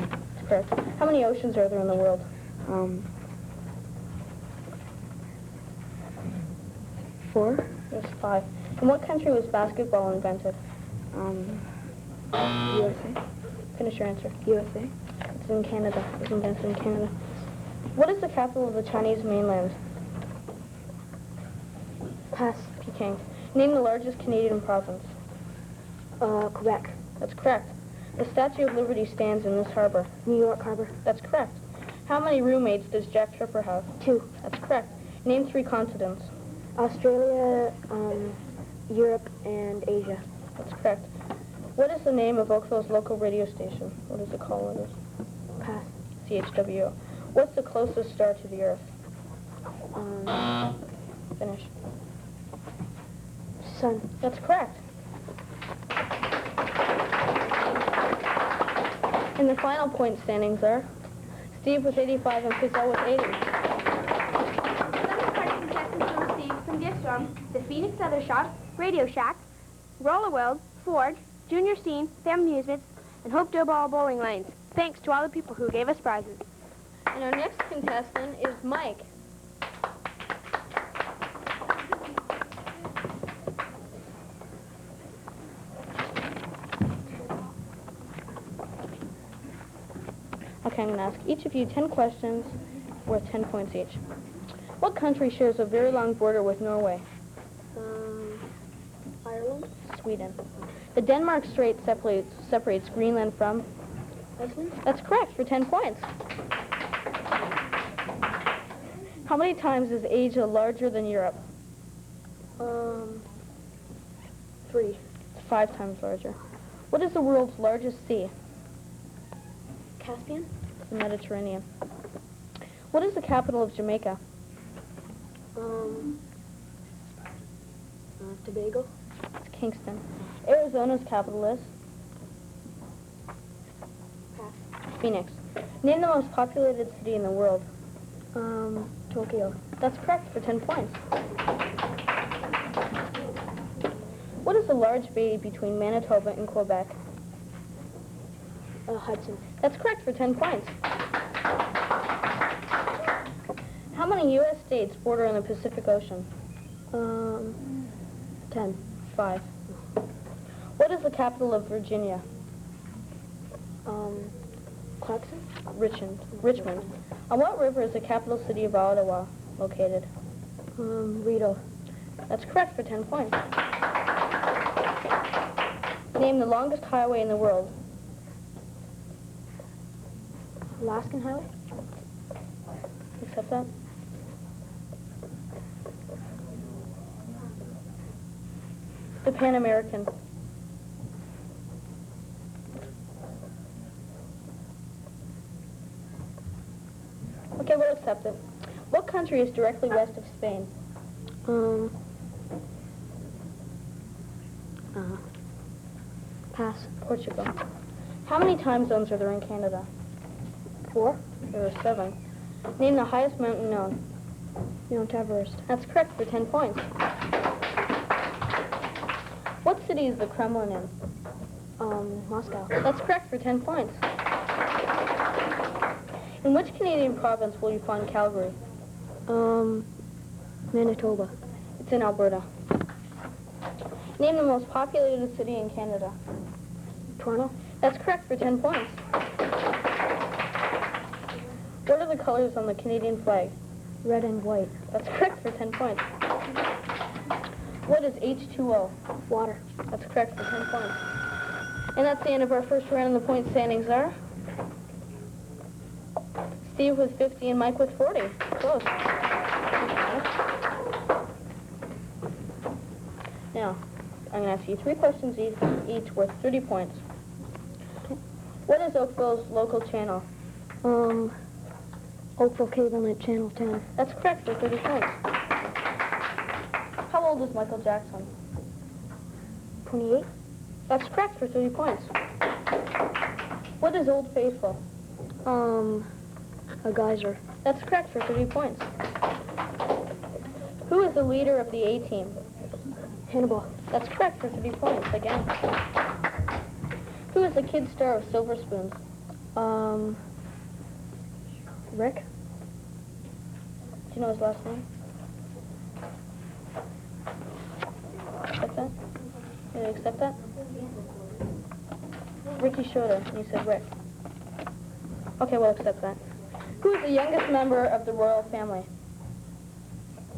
That's correct. How many oceans are there in the world? 4. There's 5. In what country was basketball invented? USA. Finish your answer. USA. It's in Canada. It was invented in Canada. What is the capital of the Chinese mainland? Pass. Peking. Name the largest Canadian province. Quebec. That's correct. The Statue of Liberty stands in this harbor. New York Harbor. That's correct. How many roommates does Jack Tripper have? 2. That's correct. Name 3 continents. Australia, Europe, and Asia. That's correct. What is the name of Oakville's local radio station? What is it called? Pass. CHWO. What's the closest star to the Earth? Finish. Sun. That's correct. And the final point standings are Steve with 85 and Faisal with 80. Some party contestants will receive some gifts from the Phoenix Leather Shop, Radio Shack, Roller World, Ford, Junior Scene, Family Amusements, and Hope Ball Bowling Lanes. Thanks to all the people who gave us prizes. And our next contestant is Mike. Okay, I'm going to ask each of you 10 questions worth 10 points each. What country shares a very long border with Norway? Ireland. Sweden. The Denmark Strait separates Greenland from? Iceland. That's correct, for 10 points. How many times is Asia larger than Europe? 3. It's 5 times larger. What is the world's largest sea? Caspian. The Mediterranean. What is the capital of Jamaica? Tobago. It's Kingston. Arizona's capital is? Pass. Phoenix. Name the most populated city in the world. Tokyo. That's correct, for 10 points. What is the large bay between Manitoba and Quebec? Hudson. That's correct, for 10 points. How many U.S. states border on the Pacific Ocean? 10. 5. What is the capital of Virginia? Clarkson. Richmond. On what river is the capital city of Ottawa located? Rideau. That's correct, for 10 points. Name the longest highway in the world. Alaskan Highway. Accept that? The Pan American. Okay, we'll accept it. What country is directly west of Spain? Pass. Portugal. How many time zones are there in Canada? 4. There are 7. Name the highest mountain known. Mount Everest. That's correct, for 10 points. What city is the Kremlin in? Moscow. That's correct, for 10 points. In which Canadian province will you find Calgary? Manitoba. It's in Alberta. Name the most populated city in Canada. Toronto. That's correct, for 10 points. What are the colors on the Canadian flag? Red and white. That's correct for 10 points. What is H2O? Water. That's correct for 10 points. And that's the end of our first round, and the point standings are Steve with 50 and Mike with 40. Close. Now, I'm going to ask you 3 questions each worth 30 points. What is Oakville's local channel? Oakville Cablenet Channel 10. That's correct for 30 points. How old is Michael Jackson? 28. That's correct for 30 points. What is Old Faithful? A geyser. That's correct for 30 points. Who is the leader of the A-team? Hannibal. That's correct for 30 points again. Who is the kid star of Silver Spoons? Rick. Do you know his last name? Accept that? You accept that? Ricky Schroeder, and you said Rick. Okay, we'll accept that. Who is the youngest member of the royal family?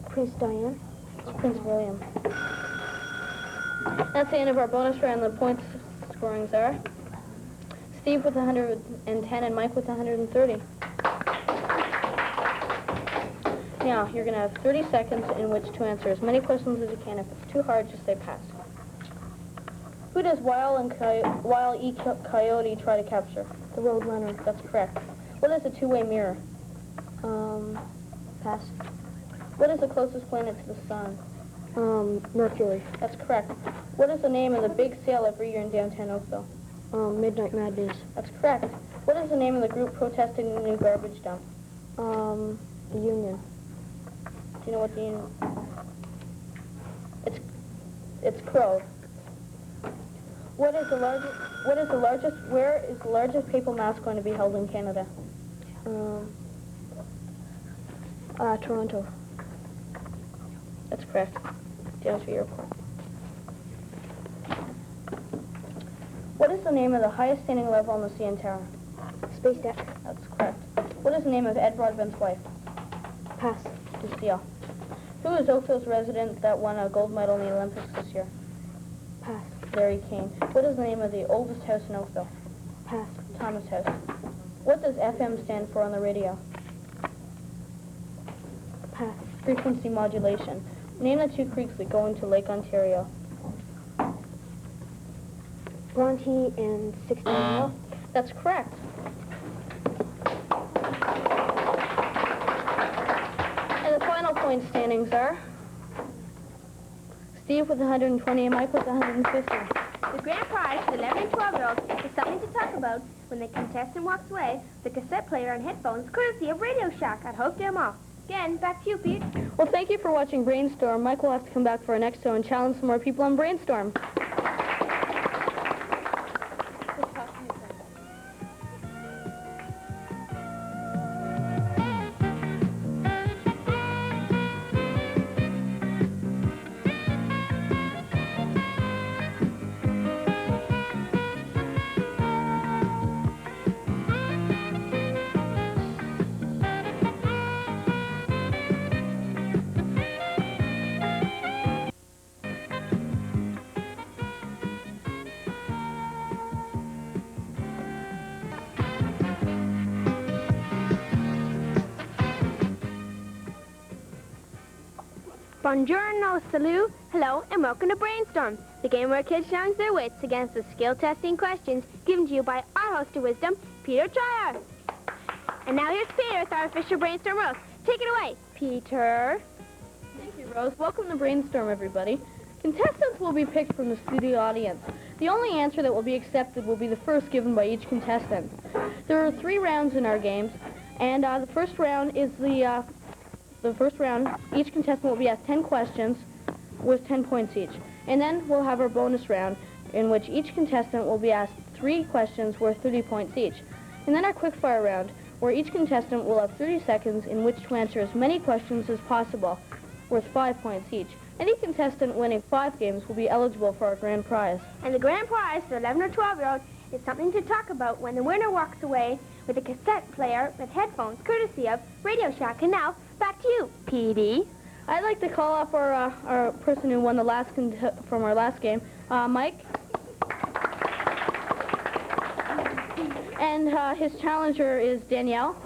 Prince Diane. It's Prince William. That's the end of our bonus round. The points scorings are Steve with 110 and Mike with 130. Now, you're going to have 30 seconds in which to answer as many questions as you can. If it's too hard, just say pass. Who does Wile E. Coyote try to capture? The Roadrunner. That's correct. What is a two-way mirror? Pass. What is the closest planet to the sun? Mercury. That's correct. What is the name of the big sale every year in downtown Oakville? Midnight Madness. That's correct. What is the name of the group protesting the new garbage dump? The Union. Do you know what the union... It's Crow. Where is the largest papal mass going to be held in Canada? Toronto. That's correct. Downtown Airport. What is the name of the highest standing level on the CN Tower? Space Deck. That's correct. What is the name of Ed Broadbent's wife? Pass. Lucille. Who is Oakville's resident that won a gold medal in the Olympics this year? Pass. Larry King. What is the name of the oldest house in Oakville? Pass. Thomas House. What does FM stand for on the radio? Pass. Frequency modulation. Name the 2 creeks that go into Lake Ontario. Bronte and 16 Mile. That's correct. And the final point standings are Steve with 120 and Mike with 150. The grand prize for 11 and 12-year-olds is something to talk about when the contestant walks away with a cassette player and headphones courtesy of Radio Shack at Oakville Mall. Again, back to you, Pete. Well, thank you for watching Brainstorm. Mike will have to come back for our next show and challenge some more people on Brainstorm. Buongiorno, salut, hello, and welcome to Brainstorm, the game where kids challenge their wits against the skill-testing questions given to you by our host of wisdom, Peter Trier. And now here's Peter with our official Brainstorm rules. Take it away, Peter. Thank you, Rose. Welcome to Brainstorm, everybody. Contestants will be picked from the studio audience. The only answer that will be accepted will be the first given by each contestant. There are 3 rounds in our games, and the first round is the first round. Each contestant will be asked 10 questions with 10 points each. And then we'll have our bonus round in which each contestant will be asked 3 questions worth 30 points each. And then our quickfire round where each contestant will have 30 seconds in which to answer as many questions as possible worth 5 points each. Any contestant winning 5 games will be eligible for our grand prize. And the grand prize for 11 or 12-year-olds is something to talk about when the winner walks away with a cassette player with headphones, courtesy of Radio Shack. And now, back to you, PD. I'd like to call up our person who won the from our last game, Mike. And his challenger is Danielle.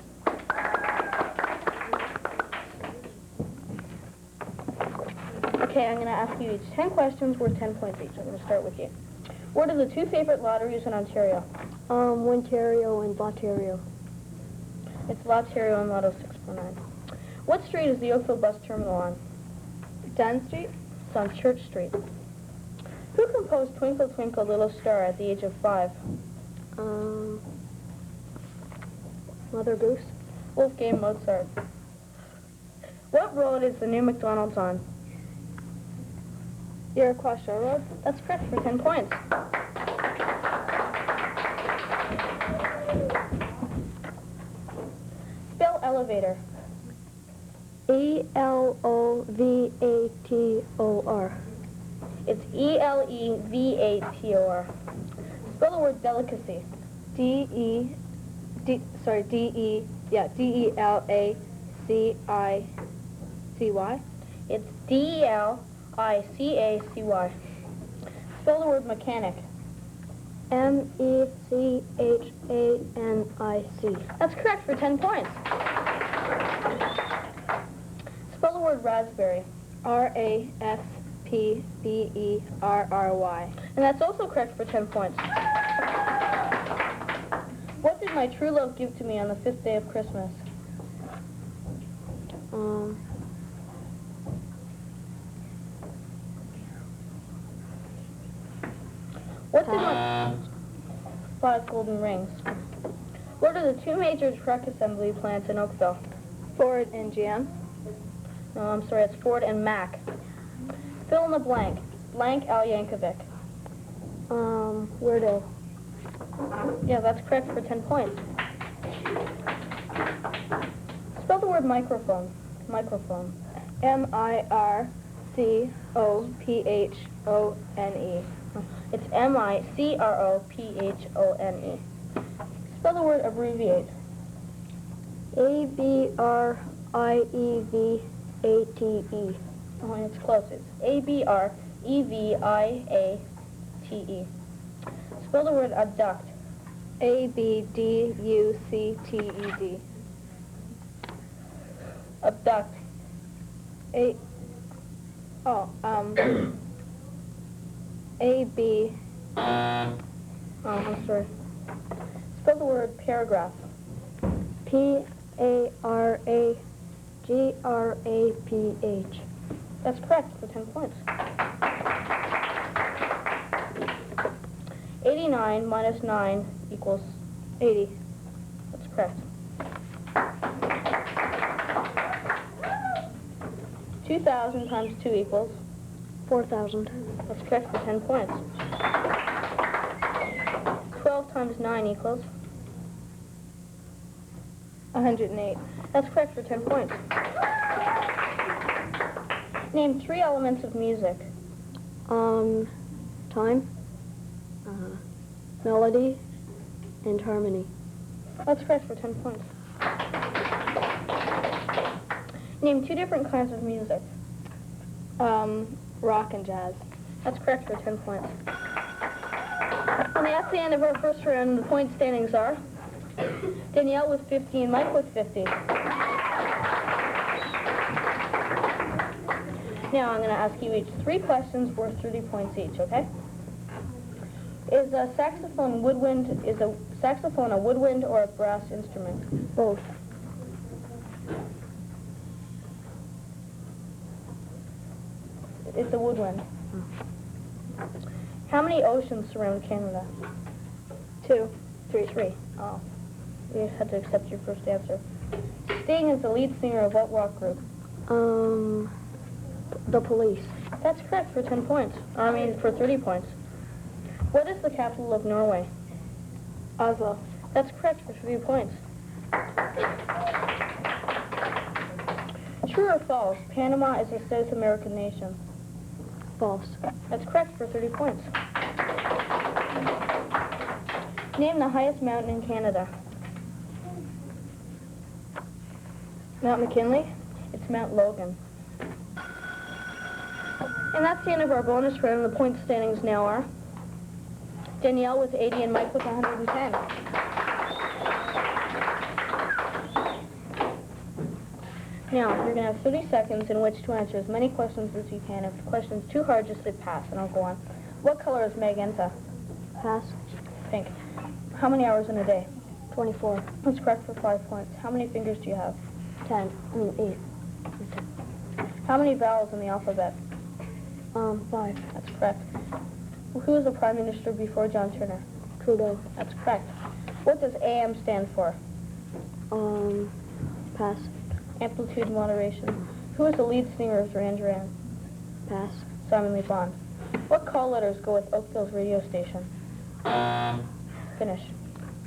Okay, I'm going to ask you each 10 questions worth 10 points each. I'm going to start with you. What are the two favorite lotteries in Ontario? Ontario and Ontario. It's Lotterio and Lotto 649. What street is the Oakville bus terminal on? Dunn Street? It's on Church Street. Who composed Twinkle Twinkle Little Star at the age of 5? Mother Goose? Wolfgang Mozart. What road is the new McDonald's on? Iroquois Shore Road? That's correct for 10 points. Spell elevator. E-L-O-V-A-T-O-R. It's E-L-E-V-A-T-O-R. Spell the word delicacy. D-E-L-A-C-I-C-Y. It's D-E-L-I-C-A-C-Y. Spell the word mechanic. M-E-C-H-A-N-I-C. That's correct for 10 points. Spell the word raspberry. R-A-S-P-B-E-R-R-Y. And that's also correct for 10 points. What did my true love give to me on the 5th day of Christmas? What did my... 5 golden rings. What are the two major truck assembly plants in Oakville? Ford and GM. No, I'm sorry, it's Ford and Mack. Fill in the blank. Blank Al Yankovic. Weirdo. Yeah, that's correct for 10 points. Spell the word microphone. Microphone. M-I-R-C-O-P-H-O-N-E. It's M-I-C-R-O-P-H-O-N-E. Spell the word abbreviate. A-B-R-I-E-V-A-T-E. Oh, it's close. It's A-B-R-E-V-I-A-T-E. Spell the word abduct. A-B-D-U-C-T-E-D. Abduct. A-B... Oh, I'm sorry. Spell the word paragraph. P-A-R-A-G-R-A-P-H. That's correct for 10 points. 89 minus 9 equals 80. That's correct. 2,000 times 2 equals 4,000. That's correct for 10 points. 12 times 9 equals 108. That's correct for 10 points. Name 3 elements of music. Time, melody, and harmony. That's correct for 10 points. Name 2 different kinds of music. Rock and jazz. That's correct for 10 points. And that's the end of our first round. The point standings are Danielle with 50 and Mike with 50. Now I'm going to ask you each 3 questions worth 30 points each, okay? Is a saxophone a woodwind or a brass instrument? Both. It's a woodwind. How many oceans surround Canada? 2. 3. Oh. We had to accept your first answer. Sting is the lead singer of what rock group? The Police. That's correct for 10 points. I mean, for 30 points. What is the capital of Norway? Oslo. That's correct for 3 points. True or false? Panama is a South American nation. False. That's correct for 30 points. Name the highest mountain in Canada. Mount McKinley? It's Mount Logan. And that's the end of our bonus round. The point standings now are Danielle with 80 and Mike with 110. Now, you're going to have 30 seconds in which to answer as many questions as you can. If the question's too hard, just say pass, and I'll go on. What color is magenta? Pass. Pink. How many hours in a day? 24. That's correct for 5 points. How many fingers do you have? 10. 8. How many vowels in the alphabet? 5. That's correct. Who was the Prime Minister before John Turner? Trudeau. That's correct. What does AM stand for? Pass. Amplitude modulation. Who is the lead singer of Duran Duran? Pass. Simon Lee Bond. What call letters go with Oakville's radio station? Finish.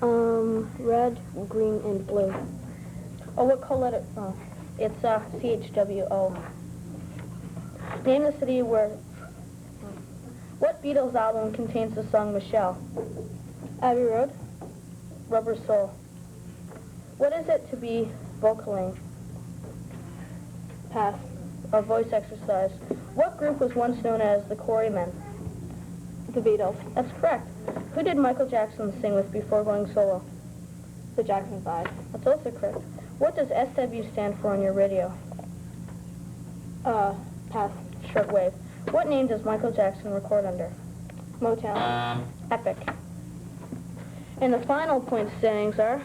Red, green, and blue. Oh, what call letter? Oh, it's CHWO. Name the city where... What Beatles album contains the song Michelle? Abbey Road. Rubber Soul. What is it to be vocaling? Pass. A voice exercise. What group was once known as the Quarrymen? The Beatles. That's correct. Who did Michael Jackson sing with before going solo? The Jackson 5. That's also correct. What does SW stand for on your radio? Pass. Shortwave. What name does Michael Jackson record under? Motown. Epic. And the final point standings are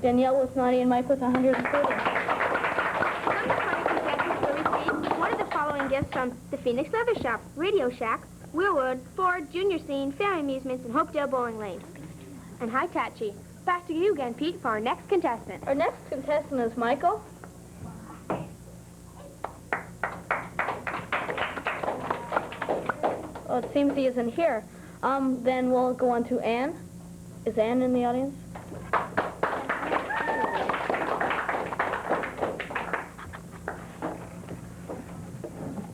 Danielle with 90 and Mike with 130. One of the following gifts from the Phoenix Leather Shop, Radio Shack, Wheelwood, Ford, Junior Scene, Family Amusements, and Hopedale Bowling Lane. And Hitachi. Back to you again, Pete, for our next contestant. Our next contestant is Michael. Oh, it seems he isn't here. Then we'll go on to Anne. Is Anne in the audience?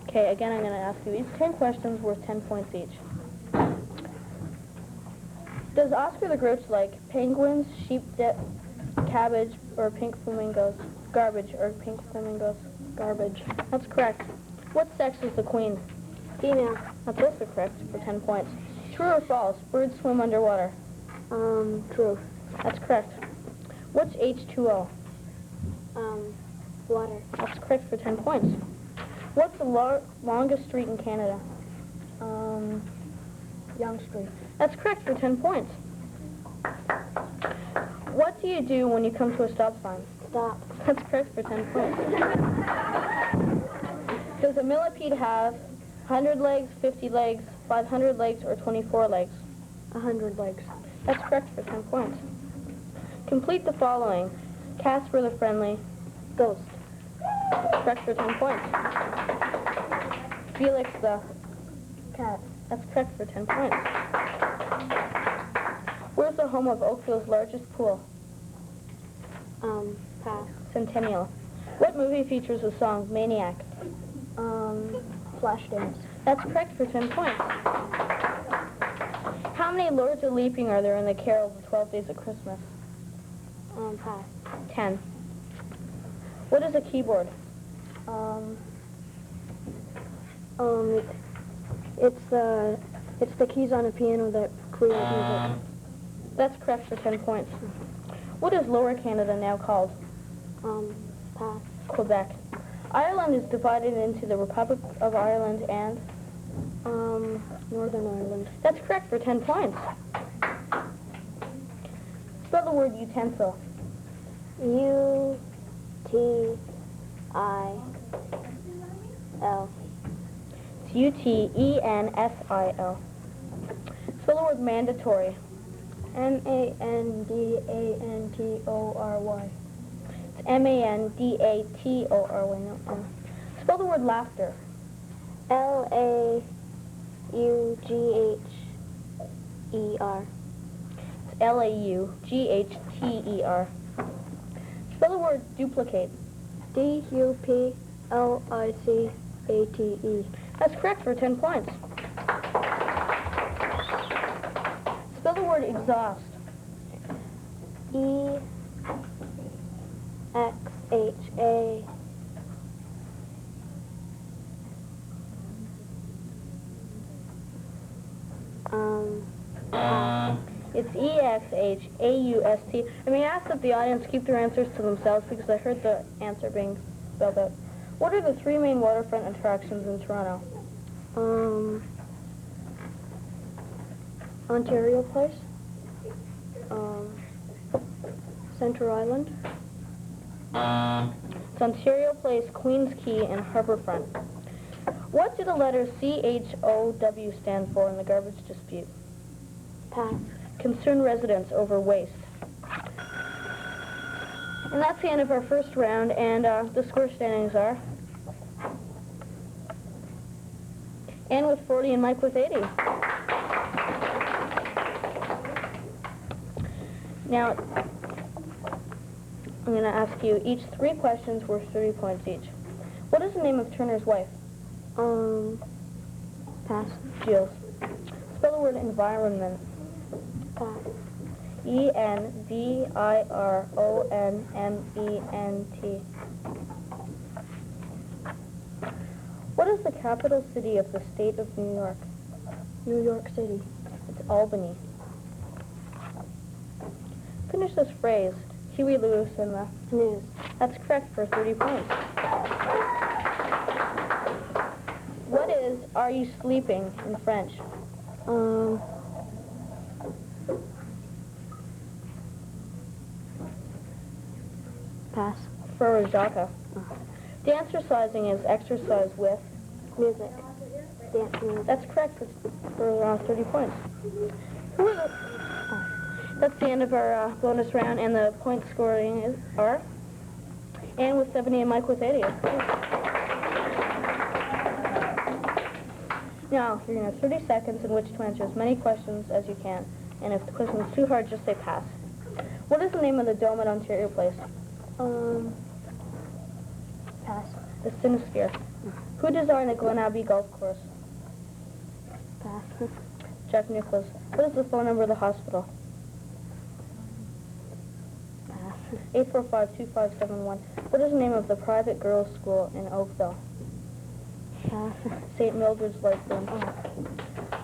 Okay, again, I'm going to ask you each 10 questions worth 10 points each. Does Oscar the Grouch like penguins, sheep, cabbage, or pink flamingos? Garbage, or pink flamingos? Garbage. That's correct. What sex is the queen? Female. That's also correct for 10 points. True or false? Birds swim underwater. True. That's correct. What's H2O? Water. That's correct for 10 points. What's the longest street in Canada? Young Street. That's correct for 10 points. What do you do when you come to a stop sign? Stop. That's correct for 10 points. Does a millipede have 100 legs, 50 legs, 500 legs, or 24 legs? 100 legs. That's correct for 10 points. Complete the following. Casper the Friendly. Ghost. That's correct for 10 points. Felix the Cat. That's correct for 10 points. Where's the home of Oakville's largest pool? Pass. Centennial. What movie features the song Maniac? Flashdance. That's correct for 10 points. How many Lords of Leaping are there in the Carol of the 12 Days of Christmas? Pass. 10. What is a keyboard? It's the keys on a piano that create music. That's correct for 10 points. What is Lower Canada now called? Pass. Quebec. Ireland is divided into the Republic of Ireland and? Northern Ireland. That's correct for 10 points. Spell the word utensil. U-T-I-L. It's U-T-E-N-S-I-L. Spell the word mandatory. M-A-N-D-A-N-T-O-R-Y. It's M-A-N-D-A-T-O-R-Y. No, M. Spell the word laughter. L-A-U-G-H-E-R. It's L-A-U-G-H-T-E-R. Spell the word duplicate. D-U-P-L-I-C-A-T-E. That's correct for 10 points. Exhaust. E-X-H-A. It's E-X-H-A-U-S-T. I mean, I asked that the audience keep their answers to themselves because I heard the answer being spelled out. What are the 3 main waterfront attractions in Toronto? Ontario Place. Center Island. It's Ontario Place, Queens Quay, and Harbourfront. What do the letters C-H-O-W stand for in the garbage dispute? Pass. Concerned residents over waste. And that's the end of our first round, and the score standings are Ann with 40 and Mike with 80. Now, I'm going to ask you each 3 questions worth 30 points each. What is the name of Turner's wife? Pass. Jules. Spell the word environment. Pass. E-N-V-I-R-O-N-M-E-N-T. What is the capital city of the state of New York? New York City. It's Albany. Finish this phrase. Huey Lewis and the News. That's correct for 30 points. What is "Are you sleeping" in French? Pass. For Jaka. Dancercising is exercise with. Music. Dance music. That's correct for 30 points. That's the end of our bonus round, and the point scoring are Ann with 70 and Mike with 80. Now, you're going to have 30 seconds in which to answer as many questions as you can. And if the question is too hard, just say pass. What is the name of the dome at Ontario Place? Pass. The Cinesphere. Who designed the Glen Abbey Golf Course? Pass. Jack Nicklaus. What is the phone number of the hospital? Pass. 845-2571. What is the name of the private girls' school in Oakville? Pass. St. Mildred's Light Room.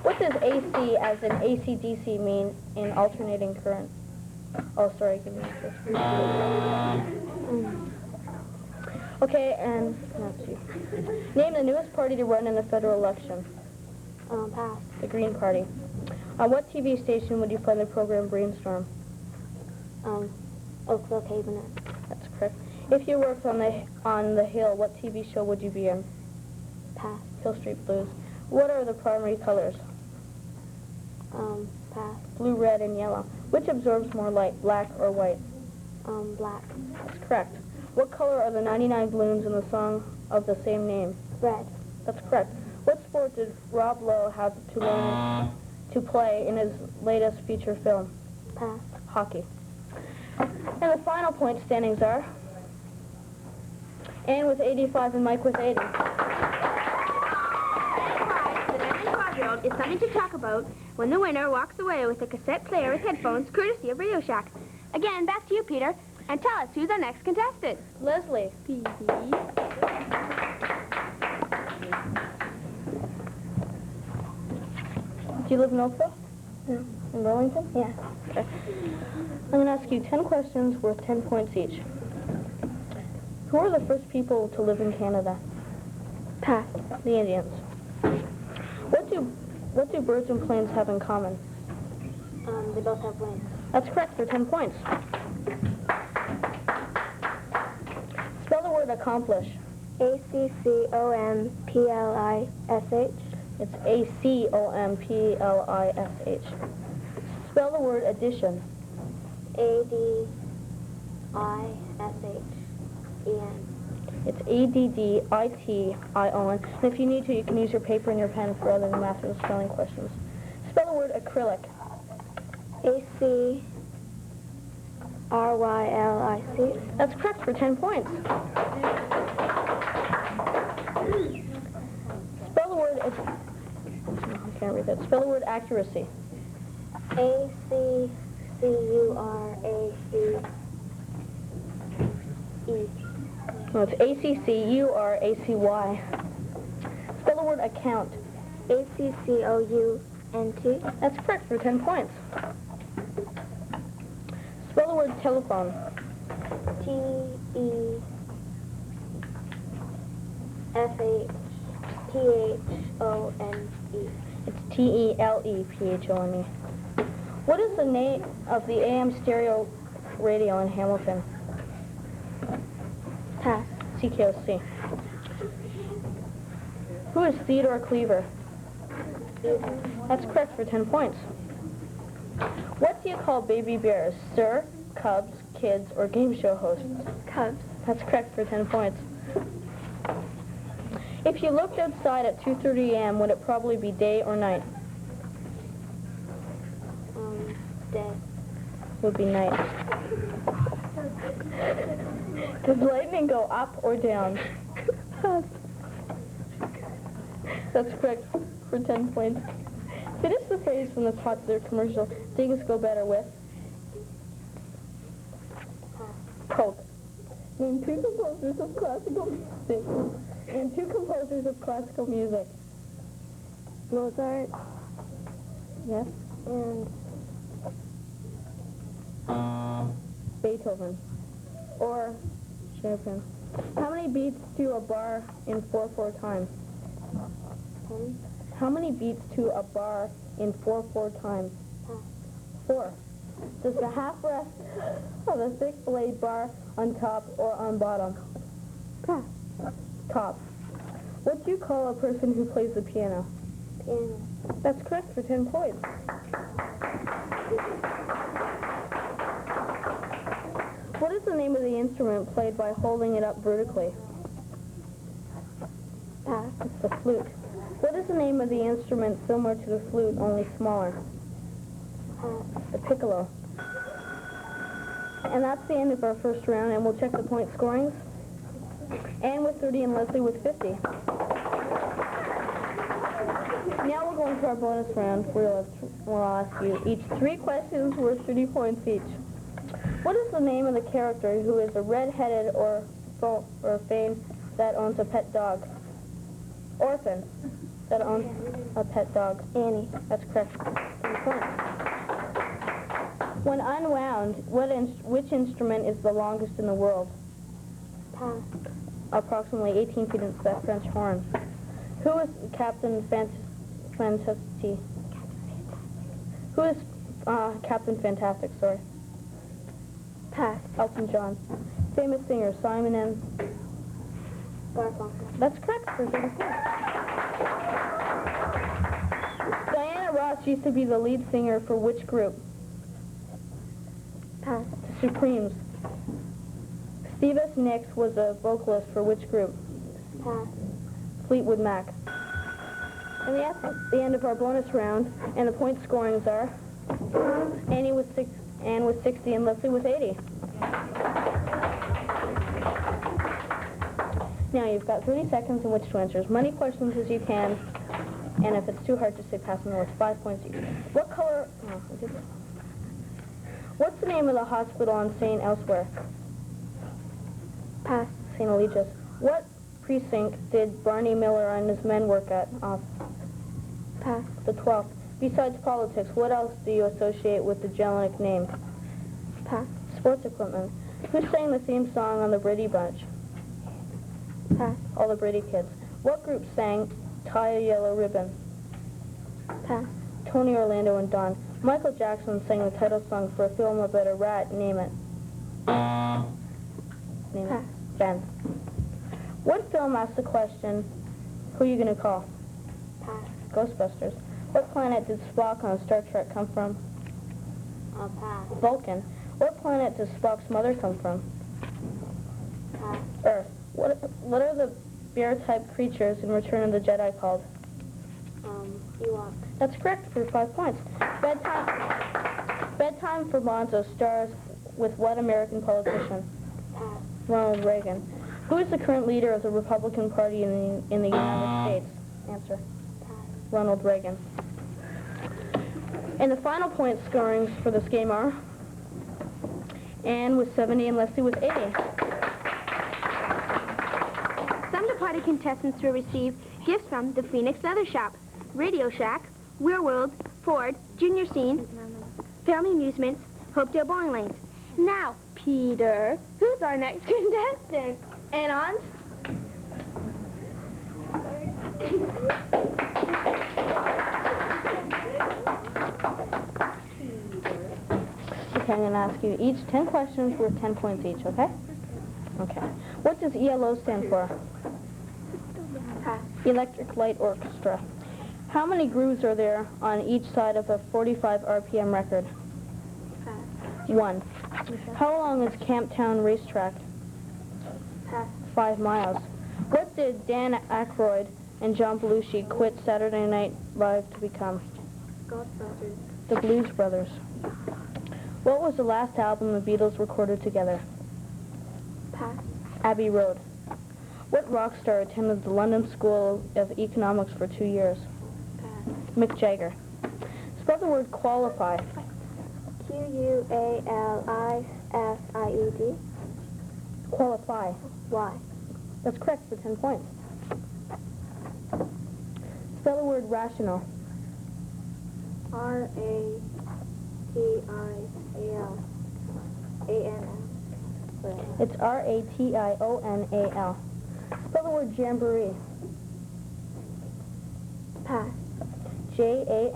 What does AC as in AC/DC mean in alternating current? Oh, sorry, give me this. Okay, and that's you. Name the newest party to run in the federal election. Pass. The Green Party. On what TV station would you find the program Brainstorm? Oakville Cablenet. That's correct. If you worked on the Hill, what TV show would you be in? Pass. Hill Street Blues. What are the primary colors? Pass. Blue, red, and yellow. Which absorbs more light, black or white? Black. That's correct. What color are the 99 balloons in the song of the same name? Red. That's correct. What sport did Rob Lowe have to learn to play in his latest feature film? Pass. Hockey. And the final point standings are Ann with 85 and Mike with 80. The 5-year-old is something to talk about when the winner walks away with a cassette player with headphones courtesy of Radio Shack. Again, back to you, Peter, and tell us who's our next contestant. Leslie. Phoebe. Do you live in Oakville? No. In Burlington? Yeah. Okay. I'm going to ask you 10 questions worth 10 points each. Who are the first people to live in Canada? Pass. The Indians. What do birds and planes have in common? They both have wings. That's correct for 10 points. Spell the word accomplish. A-C-C-O-M-P-L-I-S-H. It's A-C-O-M-P-L-I-S-H. Spell the word addition. A-D-I-S-H-E-N. It's A-D-D-I-T-I-O-N. And if you need to, you can use your paper and your pen for other math or spelling questions. Spell the word acrylic. A-C-R-Y-L-I-C. That's correct for 10 points. Spell the word... I can't read that. Spell the word accuracy. A-C-C-U-R-A-C-E. No, it's A-C-C-U-R-A-C-Y. Spell the word account. A-C-C-O-U-N-T. That's correct for 10 points. Spell the word telephone. T-E-F-H-T-H-O-N-E. It's T-E-L-E-P-H-O-N-E. What is the name of the AM stereo radio in Hamilton? Pass. CKOC. Who is Theodore Cleaver? That's correct for 10 points. What do you call baby bears? Sir, cubs, kids, or game show hosts? Cubs. That's correct for 10 points. If you looked outside at 2:30 a.m., would it probably be day or night? Day. Would be night. Does lightning go up or down? That's correct for 10 points. Finish the phrase from the popular commercial, things go better with Coke. Name two composers of classical music. Name two composers of classical music. Mozart Yes? and Beethoven. Or Chopin. How many beats to a bar in 4/4 time? 10. How many beats to a bar in 4/4 time? Pass. 4. Does the half rest of a 6-blade bar on top or on bottom? Pass. Top. What do you call a person who plays the piano? Piano. That's correct for 10 points. What is the name of the instrument played by holding it up vertically? Pass. It's the flute. What is the name of the instrument similar to the flute, only smaller? Pass. The piccolo. And that's the end of our first round, and we'll check the point scorings. Anne with 30 and Leslie with 50. Now we're going to our bonus round, where we'll ask you each 3 questions worth 30 points each. What is the name of the character who is a red-headed or Fane that owns a pet dog? Orphan that owns a pet dog. Annie. That's correct. 10 points. When unwound, which instrument is the longest in the world? Pass. Approximately 18 feet in the French horn. Who is Captain Fantastic? Who is Captain Fantastic, sorry? Pass. Elton John. Famous singer, Simon and... Garfunkel. That's correct for 30 points. Diana Ross used to be the lead singer for which group? Pass. The Supremes. Stevie Nicks was a vocalist for which group? Pass. Fleetwood Mac. And that's the end of our bonus round, and the point scorings are Anne with 60 and Leslie with 80. Now you've got 30 seconds in which to answer as many questions as you can, and if it's too hard, just say pass and it's 5 points each. What color... Oh, what's the name of the hospital on St. Elsewhere? Pass. St. Eligius. What precinct did Barney Miller and his men work at? Pass. The 12th. Besides politics, what else do you associate with the Jelinek name? Pass. Sports equipment. Who sang the theme song on the Brady Bunch? Pass. All the Brady kids. What group sang Tie a Yellow Ribbon? Pass. Tony Orlando and Don. Michael Jackson sang the title song for a film about a rat. Name it. Name Pass. it. Ben. What film asks the question, who are you going to call? Pass. Ghostbusters. What planet did Spock on Star Trek come from? Pass. Vulcan. What planet does Spock's mother come from? Pass. Earth. What are the bear-type creatures in Return of the Jedi called? Ewok. That's correct for 5 points. Bedtime for Bonzo stars with what American politician? Pass. Ronald Reagan. Who is the current leader of the Republican Party in the United States? Answer. Pass. Ronald Reagan. And the final point scorings for this game are Anne with 70 and Leslie with 80. Some departed contestants will receive gifts from the Phoenix Leather Shop, Radio Shack, Wheel World, Ford, Junior Scene, Family Amusements, Hopedale Bowling Lanes. Now, Peter, who's our next contestant? And on. Okay, I'm going to ask you each 10 questions worth 10 points each, okay? Okay. What does ELO stand for? Pass. Electric Light Orchestra. How many grooves are there on each side of a 45 RPM record? Pass. 1. How long is Camptown Racetrack? Pass. 5 miles. What did Dan Aykroyd and John Belushi quit Saturday Night Live to become? Ghostbusters. The Blues Brothers. What was the last album the Beatles recorded together? Pass. Abbey Road. What rock star attended the London School of Economics for 2 years? Pass. Mick Jagger. Spell the word qualify. Qualified. Qualify. Why? That's correct for 10 points. Spell the word rational. Rational. It's Rational. Spell the word jamboree. Pass. Jamboree.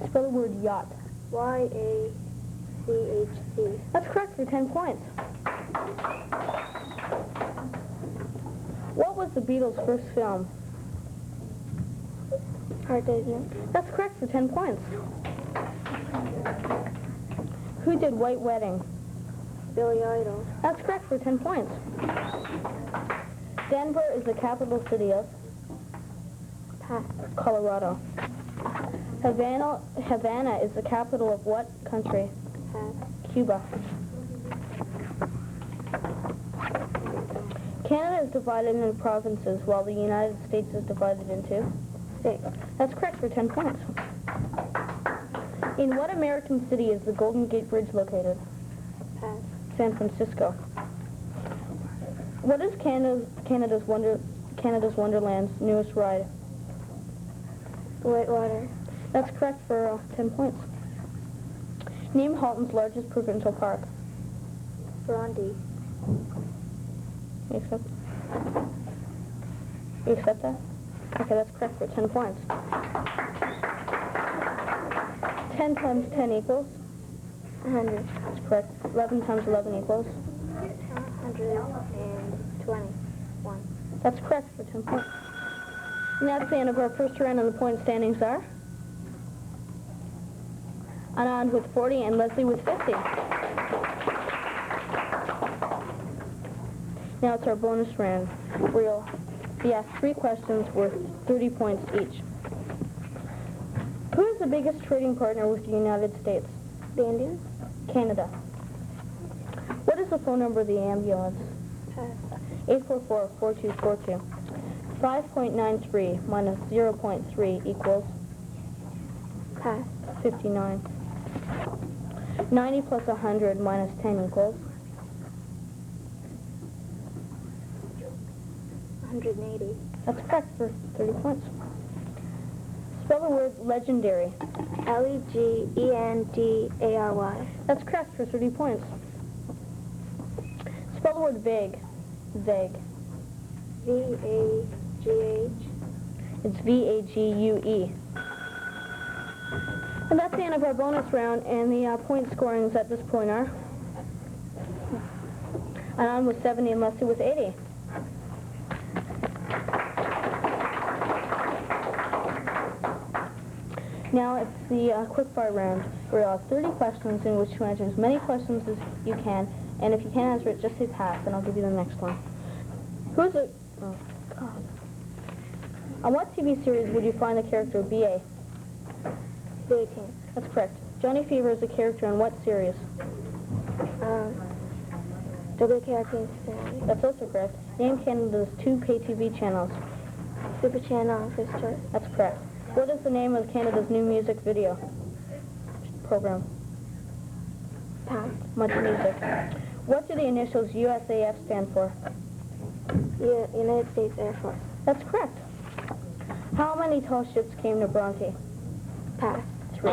Spell the word yacht. Yachc. That's correct for 10 points. What was the Beatles' first film? Hard Day's. That's correct for 10 points. Who did White Wedding? Billy Idol. That's correct for 10 points. Denver is the capital city of Pass. Colorado. Havana is the capital of what country? Pass. Cuba. Canada is divided into provinces while the United States is divided into 6. That's correct for 10 points. In what American city is the Golden Gate Bridge located? Pass. San Francisco. What is Canada's Wonderland's newest ride? Whitewater. That's correct for 10 points. Name Halton's largest provincial park. Brondi. You accept? You accept that? Okay, that's correct for 10 points. 10 times 10 equals? 100. That's correct. 11 times 11 equals? 121. That's correct for 10 points. And that's the end of our first round, and the point standings are Anand with 40 and Leslie with 50. Now it's our bonus round. We'll be asked 3 questions worth 30 points each. Who is the biggest trading partner with the United States? The Indians. Canada. What is the phone number of the ambulance? Pass. 844-4242. 5.93 minus 0.3 equals Pass. 59. 90 plus 100 minus 10 equals 180. That's correct for 30 points. Spell the word legendary. Legendary. That's correct for 30 points. Spell the word vague. Vague. Vagh. It's V-A-G-U-E. And that's the end of our bonus round, and the point scorings at this point are Anand with 70 and Leslie with 80. Now it's the quickfire round, where you'll have 30 questions in which to answer as many questions as you can, and if you can't answer it, just say pass, and I'll give you the next one. Who's a... Oh, God. On what TV series would you find the character B.A.? The 18th. That's correct. Johnny Fever is a character in what series? WKRP Cincinnati. That's also correct. Name Canada's 2 pay TV channels. Super Channel, First Choice. That's correct. What is the name of Canada's new music video program? Pass. Much Music. What do the initials USAF stand for? United States Air Force. That's correct. How many tall ships came to Bronte? Pass. 3.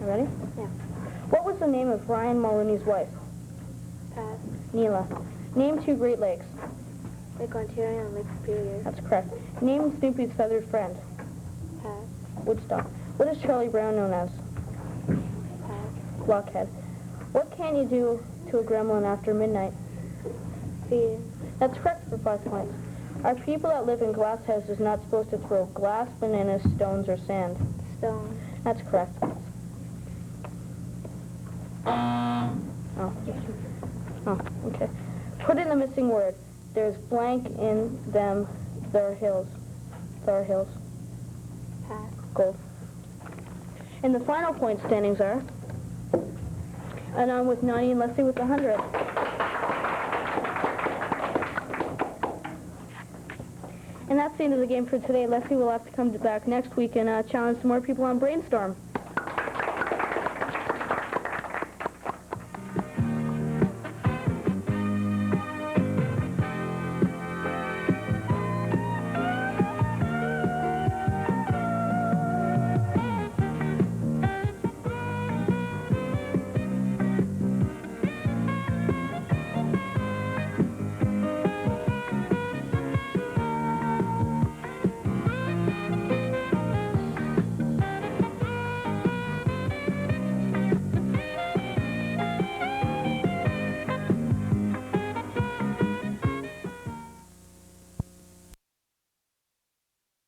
You ready? Yeah. What was the name of Ryan Mulroney's wife? Pass. Neela. Name 2 Great Lakes. Lake Ontario and Lake Superior. That's correct. Name Snoopy's feathered friend. Pass. Woodstock. What is Charlie Brown known as? Pass. Blockhead. What can you do to a gremlin after midnight? Feed. That's correct for 5 points. Are people that live in glass houses not supposed to throw glass, bananas, stones, or sand? Stone. That's correct. Oh. Oh, okay. Put in the missing word. There's blank in them. There are hills. There are hills. Pass. Gold. And the final point standings are, and I'm with 90 and Leslie with 100. And that's the end of the game for today. Leslie will have to come back next week and challenge some more people on Brainstorm.